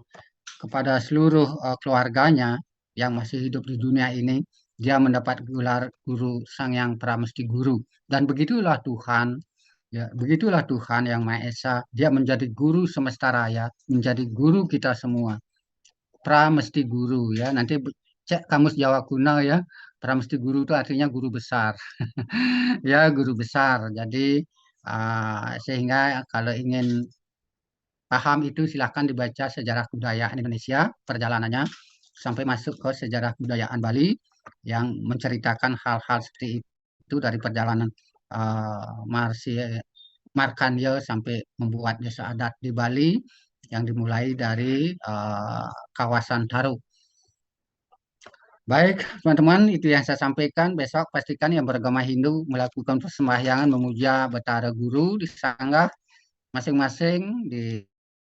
kepada seluruh keluarganya yang masih hidup di dunia ini, dia mendapat gelar Guru Sang Yang Pramesti Guru. Dan begitulah Tuhan, ya, begitulah Tuhan Yang Maha Esa, dia menjadi guru semesta raya, menjadi guru kita semua. Pramesti Guru ya, nanti cek kamus Jawa kuno ya, Pramesti Guru itu artinya guru besar. Ya, guru besar. Jadi sehingga kalau ingin paham itu silahkan dibaca sejarah kebudayaan Indonesia, perjalanannya sampai masuk ke sejarah kebudayaan Bali yang menceritakan hal-hal seperti itu dari perjalanan Maharsi Markandeya sampai membuat desa adat di Bali yang dimulai dari kawasan Taro. Baik, teman-teman, itu yang saya sampaikan. Besok pastikan yang beragama Hindu melakukan persembahyangan memuja Betara Guru di Sanggah masing-masing di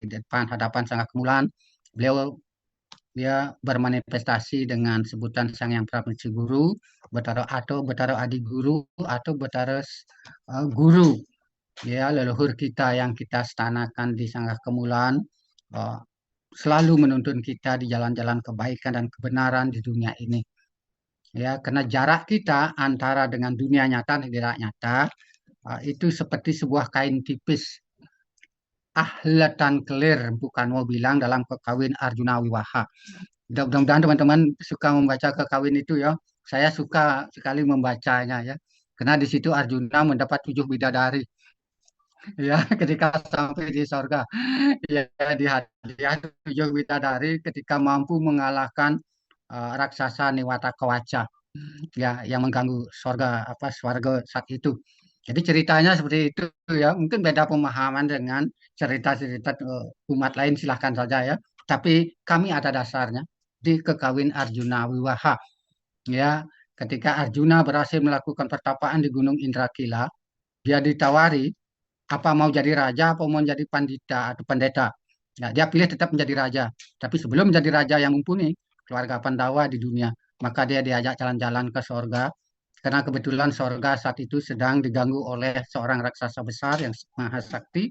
depan hadapan Sanggah Kemulan. Dia bermanifestasi dengan sebutan Sang Yang Pramuci Guru, Betara atau Betara Adi Guru atau Betara Guru. Ya, leluhur kita yang kita stanakan di Sanggah Kemulan selalu menuntun kita di jalan-jalan kebaikan dan kebenaran di dunia ini. Ya, karena jarak kita antara dengan dunia nyata dan tidak nyata itu seperti sebuah kain tipis. Ahlatan kelir, bukan mau bilang dalam kekawin Arjuna Wiwaha. Mudah-mudahan teman-teman suka membaca kekawin itu ya. Saya suka sekali membacanya ya. Karena di situ Arjuna mendapat 7 bidadari. Ya, ketika sampai di sorga. Ya, di hadiah 7 bidadari ketika mampu mengalahkan raksasa Niwata Kawaca. Ya, yang mengganggu swarga saat itu. Jadi ceritanya seperti itu ya. Mungkin beda pemahaman dengan cerita-cerita umat lain, silahkan saja ya. Tapi kami ada dasarnya di kekawin Arjuna Wiwaha. Ya, ketika Arjuna berhasil melakukan pertapaan di Gunung Indrakila, dia ditawari apa mau jadi raja, apa mau jadi pandita atau pendeta. Nah, dia pilih tetap menjadi raja. Tapi sebelum menjadi raja yang mumpuni, keluarga Pandawa di dunia, maka dia diajak jalan-jalan ke sorga. Karena kebetulan sorga saat itu sedang diganggu oleh seorang raksasa besar yang maha sakti,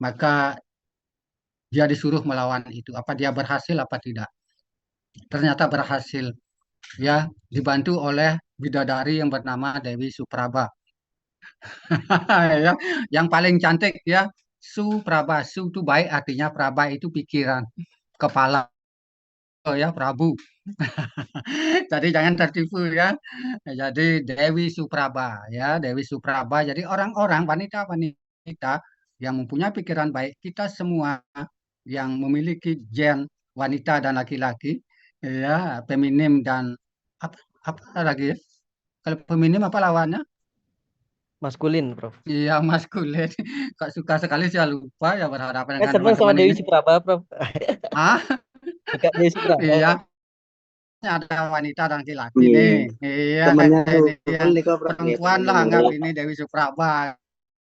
maka dia disuruh melawan itu. Apa dia berhasil apa tidak? Ternyata berhasil. Ya, dibantu oleh bidadari yang bernama Dewi Supraba. Ya, yang paling cantik ya, Supraba. Su itu baik, artinya Praba itu pikiran, kepala ya Prabu. Jadi jangan tertipu ya. Jadi Dewi Supraba ya, Dewi Supraba. Jadi orang-orang wanita-wanita yang mempunyai pikiran baik, kita semua yang memiliki gen wanita dan laki-laki ya, feminim dan apa apa lagi ya? Kalau feminim apa lawannya? Maskulin, Prof. Iya, maskulin. Kok suka sekali saya lupa ya berhadapan dengan Senang sama teman-teman Dewi ini. Supraba, Prof. Ah, Suka Dewi Supraba. iya, ada wanita dan laki-laki Iya, nih. Iya, temannya ini Nurul yang nih kok, Prof. Iya, perempuan temannya lah anggap Nurul. ini Dewi Supraba.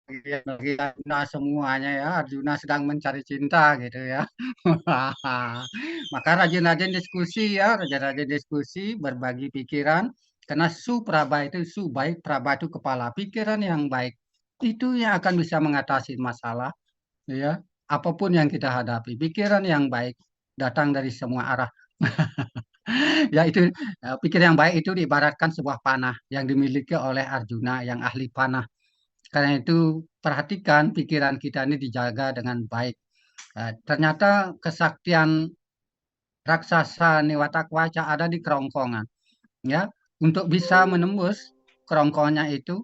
Iya, bagi Arjuna semuanya ya. Arjuna sedang mencari cinta gitu ya. Maka rajin-rajin diskusi ya, rajin-rajin diskusi, berbagi pikiran. Karena Supraba itu su baik, Praba itu kepala, pikiran yang baik itu yang akan bisa mengatasi masalah ya, apapun yang kita hadapi, pikiran yang baik datang dari semua arah. Ya itu pikir yang baik itu diibaratkan sebuah panah yang dimiliki oleh Arjuna yang ahli panah. Karena itu perhatikan pikiran kita ini dijaga dengan baik. Ternyata kesaktian raksasa Niwata ada di kerongkongan. Ya, untuk bisa menembus kerongkongannya itu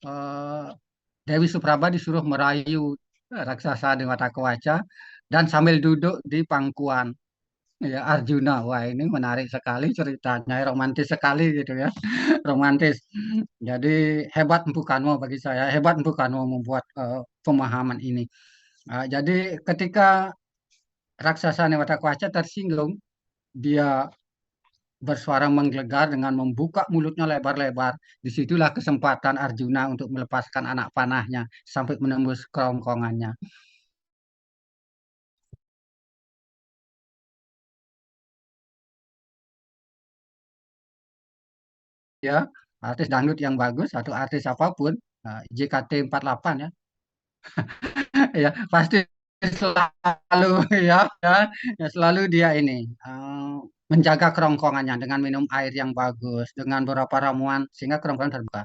eh, Dewi Supraba disuruh merayu raksasa Dewata Kewaca dan sambil duduk di pangkuan ya Arjuna. Wah, ini menarik sekali ceritanya, romantis sekali gitu ya. Romantis. Jadi hebat Empu Kanwo bagi saya, hebat Empu Kanwo membuat pemahaman ini. Jadi ketika raksasa Dewata Kewaca tersinggung, dia bersuara menggelegar dengan membuka mulutnya lebar-lebar. Disitulah kesempatan Arjuna untuk melepaskan anak panahnya sampai menembus kerongkongannya. Ya, artis dangdut yang bagus atau artis apapun, JKT48 ya, ya pasti selalu ya selalu dia ini menjaga kerongkongannya dengan minum air yang bagus, dengan beberapa ramuan sehingga kerongkongan terbuka.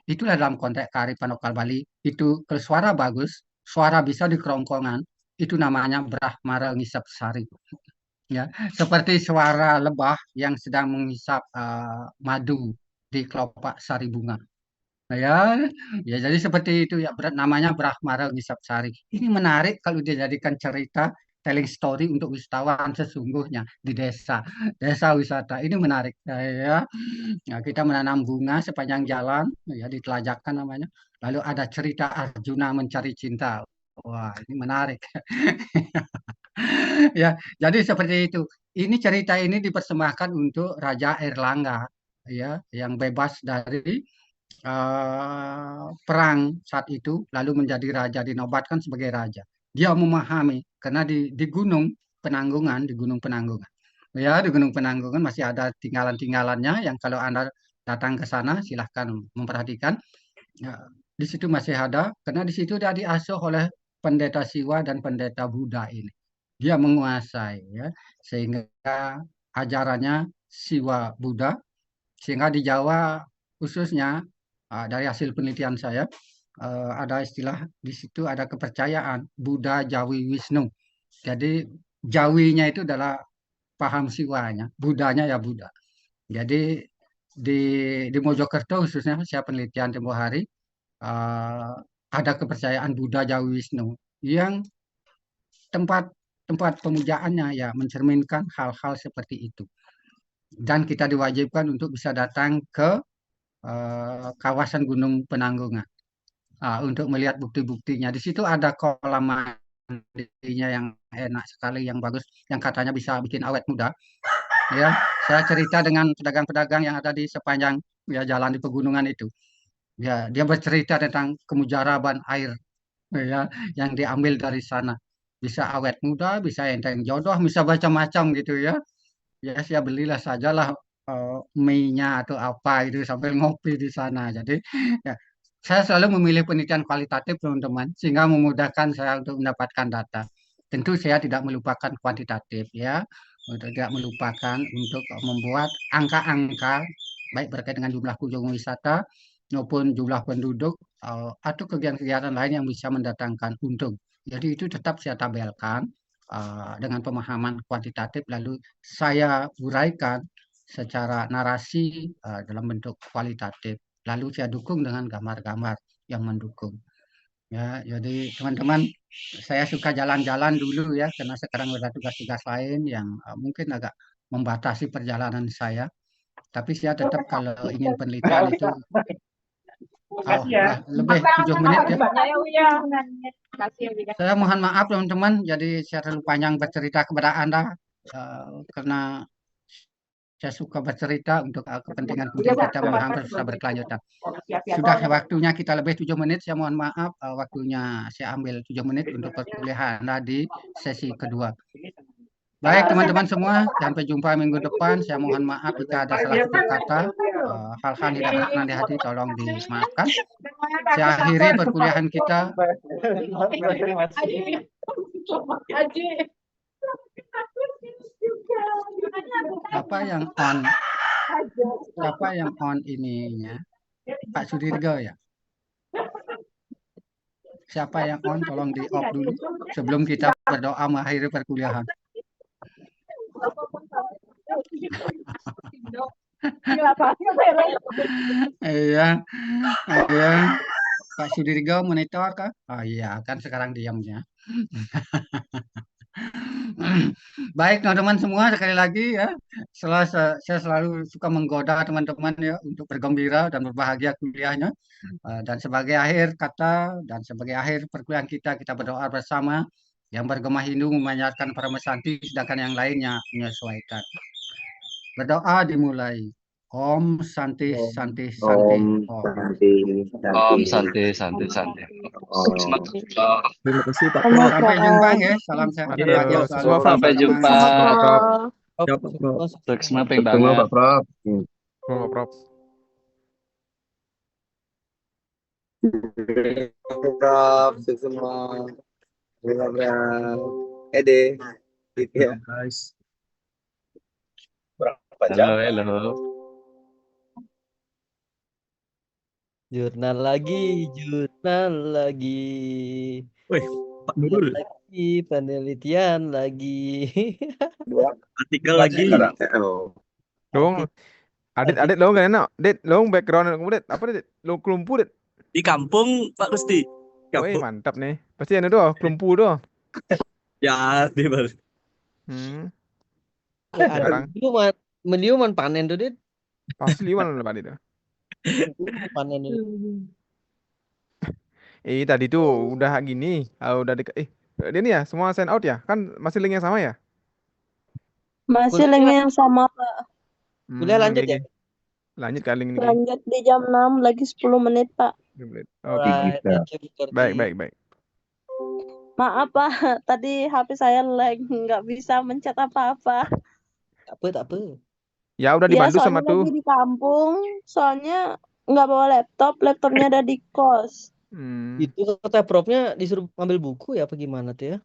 Itulah dalam konteks kearifan lokal Bali. Itu kalau suara bagus, suara bisa di kerongkongan, itu namanya Brahmara Ngisap Sari. Ya, seperti suara lebah yang sedang menghisap madu di kelopak sari bunga. Nah, ya jadi seperti itu ya namanya Brahmara Ngisap Sari. Ini menarik kalau dijadikan cerita telling story untuk wisatawan sesungguhnya di desa wisata. Ini menarik ya. Nah, kita menanam bunga sepanjang jalan ya ditelajakan namanya. Lalu ada cerita Arjuna mencari cinta. Wah, ini menarik. Ya, jadi seperti itu. Ini cerita ini dipersembahkan untuk Raja Erlangga ya yang bebas dari perang saat itu lalu menjadi raja, dinobatkan sebagai raja. Dia memahami karena di Gunung Penanggungan, ya di Gunung Penanggungan masih ada tinggalan-tinggalannya yang kalau Anda datang ke sana silahkan memperhatikan. Ya, di situ masih ada karena di situ dia diasuh oleh pendeta Siwa dan pendeta Buddha ini. Dia menguasai ya sehingga ajarannya Siwa Buddha, sehingga di Jawa khususnya dari hasil penelitian saya ada istilah di situ, ada kepercayaan Buddha Jawi Wisnu. Jadi Jawinya itu adalah paham Siwanya, Buddhanya ya Buddha. Jadi di Mojokerto khususnya saya penelitian tempoh hari ada kepercayaan Buddha Jawi Wisnu yang tempat pemujaannya ya mencerminkan hal-hal seperti itu. Dan kita diwajibkan untuk bisa datang ke kawasan Gunung Penanggungan untuk melihat bukti-buktinya. Di situ ada kolam mandinya yang enak sekali, yang bagus, yang katanya bisa bikin awet muda. Ya, saya cerita dengan pedagang-pedagang yang ada di sepanjang ya jalan di pegunungan itu. Ya, dia bercerita tentang kemujaraban air ya yang diambil dari sana. Bisa awet muda, bisa enteng jodoh, bisa macam-macam gitu ya. Ya, saya belilah sajalah mie-nya atau apa itu sambil ngopi di sana. Jadi ya, saya selalu memilih penelitian kualitatif teman-teman sehingga memudahkan saya untuk mendapatkan data. Tentu saya tidak melupakan kuantitatif ya, untuk tidak melupakan untuk membuat angka-angka baik berkaitan dengan jumlah kunjungan wisata maupun jumlah penduduk atau kegiatan-kegiatan lain yang bisa mendatangkan untung. Jadi itu tetap saya tabelkan dengan pemahaman kuantitatif, lalu saya uraikan secara narasi dalam bentuk kualitatif, lalu saya dukung dengan gambar-gambar yang mendukung. Ya, jadi teman-teman, saya suka jalan-jalan dulu ya, karena sekarang ada tugas-tugas lain yang mungkin agak membatasi perjalanan saya. Tapi saya tetap kalau ingin penelitian itu lebih 7 menit ya. Saya mohon maaf teman-teman, jadi saya terlalu panjang bercerita kepada Anda karena saya suka bercerita untuk kepentingan kita memahami bisa berkelanjutan. Sudah waktunya kita lebih 7 menit, saya mohon maaf waktunya saya ambil 7 menit untuk perkuliahan Anda di sesi kedua. Baik teman-teman semua, sampai jumpa minggu depan. Saya mohon maaf jika ada salah tutur kata, hal-hal tidak berkenan di hati tolong dimaafkan. Saya akhiri perkuliahan kita. Siapa yang on? Siapa yang on ininya? Pak Sudirgo ya? Siapa yang on? Tolong di off dulu sebelum kita berdoa mengakhiri perkuliahan. Iya, iya. Pak Sudirgo monitor kah? Oh iya, kan sekarang diamnya. Baik teman-teman semua, sekali lagi ya, saya selalu suka menggoda teman-teman ya untuk bergembira dan berbahagia kuliahnya. Dan sebagai akhir kata dan sebagai akhir perkuliahan kita berdoa bersama. Yang bergema Hindu memanjatkan para mesanti, sedangkan yang lainnya menyesuaikan. Berdoa dimulai. Om Santi Santi Santi. Om Santi Santi Santi. Terima kasih Pak. Sampai jumpa ya. Salam sehat. Sampai jumpa. Prof. Semangat banget. Pak Prof. Prof. Prof, semua. Ede. Ya. Guys. Berapa jam? Halo. Jurnal lagi. Wih, Pak Nurul. Lagi, penelitian lagi. Artikel lagi. Dong. Adit lo kan enak. Dit, lo background kamu Dit. Apa Dit? Lo kelumpu Dit. Di kampung Pak Gusti. Wih, mantap nih. Pasti ada doh, kelumpu doh. Ya, di baru. Hmm, Ada sekarang meliuman panen tuh dit. pasti liwan lebat itu. Panen itu. Tadi tuh udah gini, udah deket. Ini ya semua sign out ya? Kan masih link yang sama ya? Masih Kuliah, link yang sama, Pak. kuliah lanjut GG. ya? Lanjut ke link ini. Lanjut di jam 6 lagi 10 menit, Pak. Oke. Alright, thank you, Dr. Baik, T. baik, baik. Maaf, Pak. Tadi HP saya lag, nggak bisa mencet apa-apa. Tak apa, tak apa. Ya udah Ya, dibantu sama soalnya tuh. lagi di kampung. Soalnya nggak bawa laptopnya ada di kos. Hmm. Itu kata profnya disuruh ambil buku ya apa gimana tuh ya?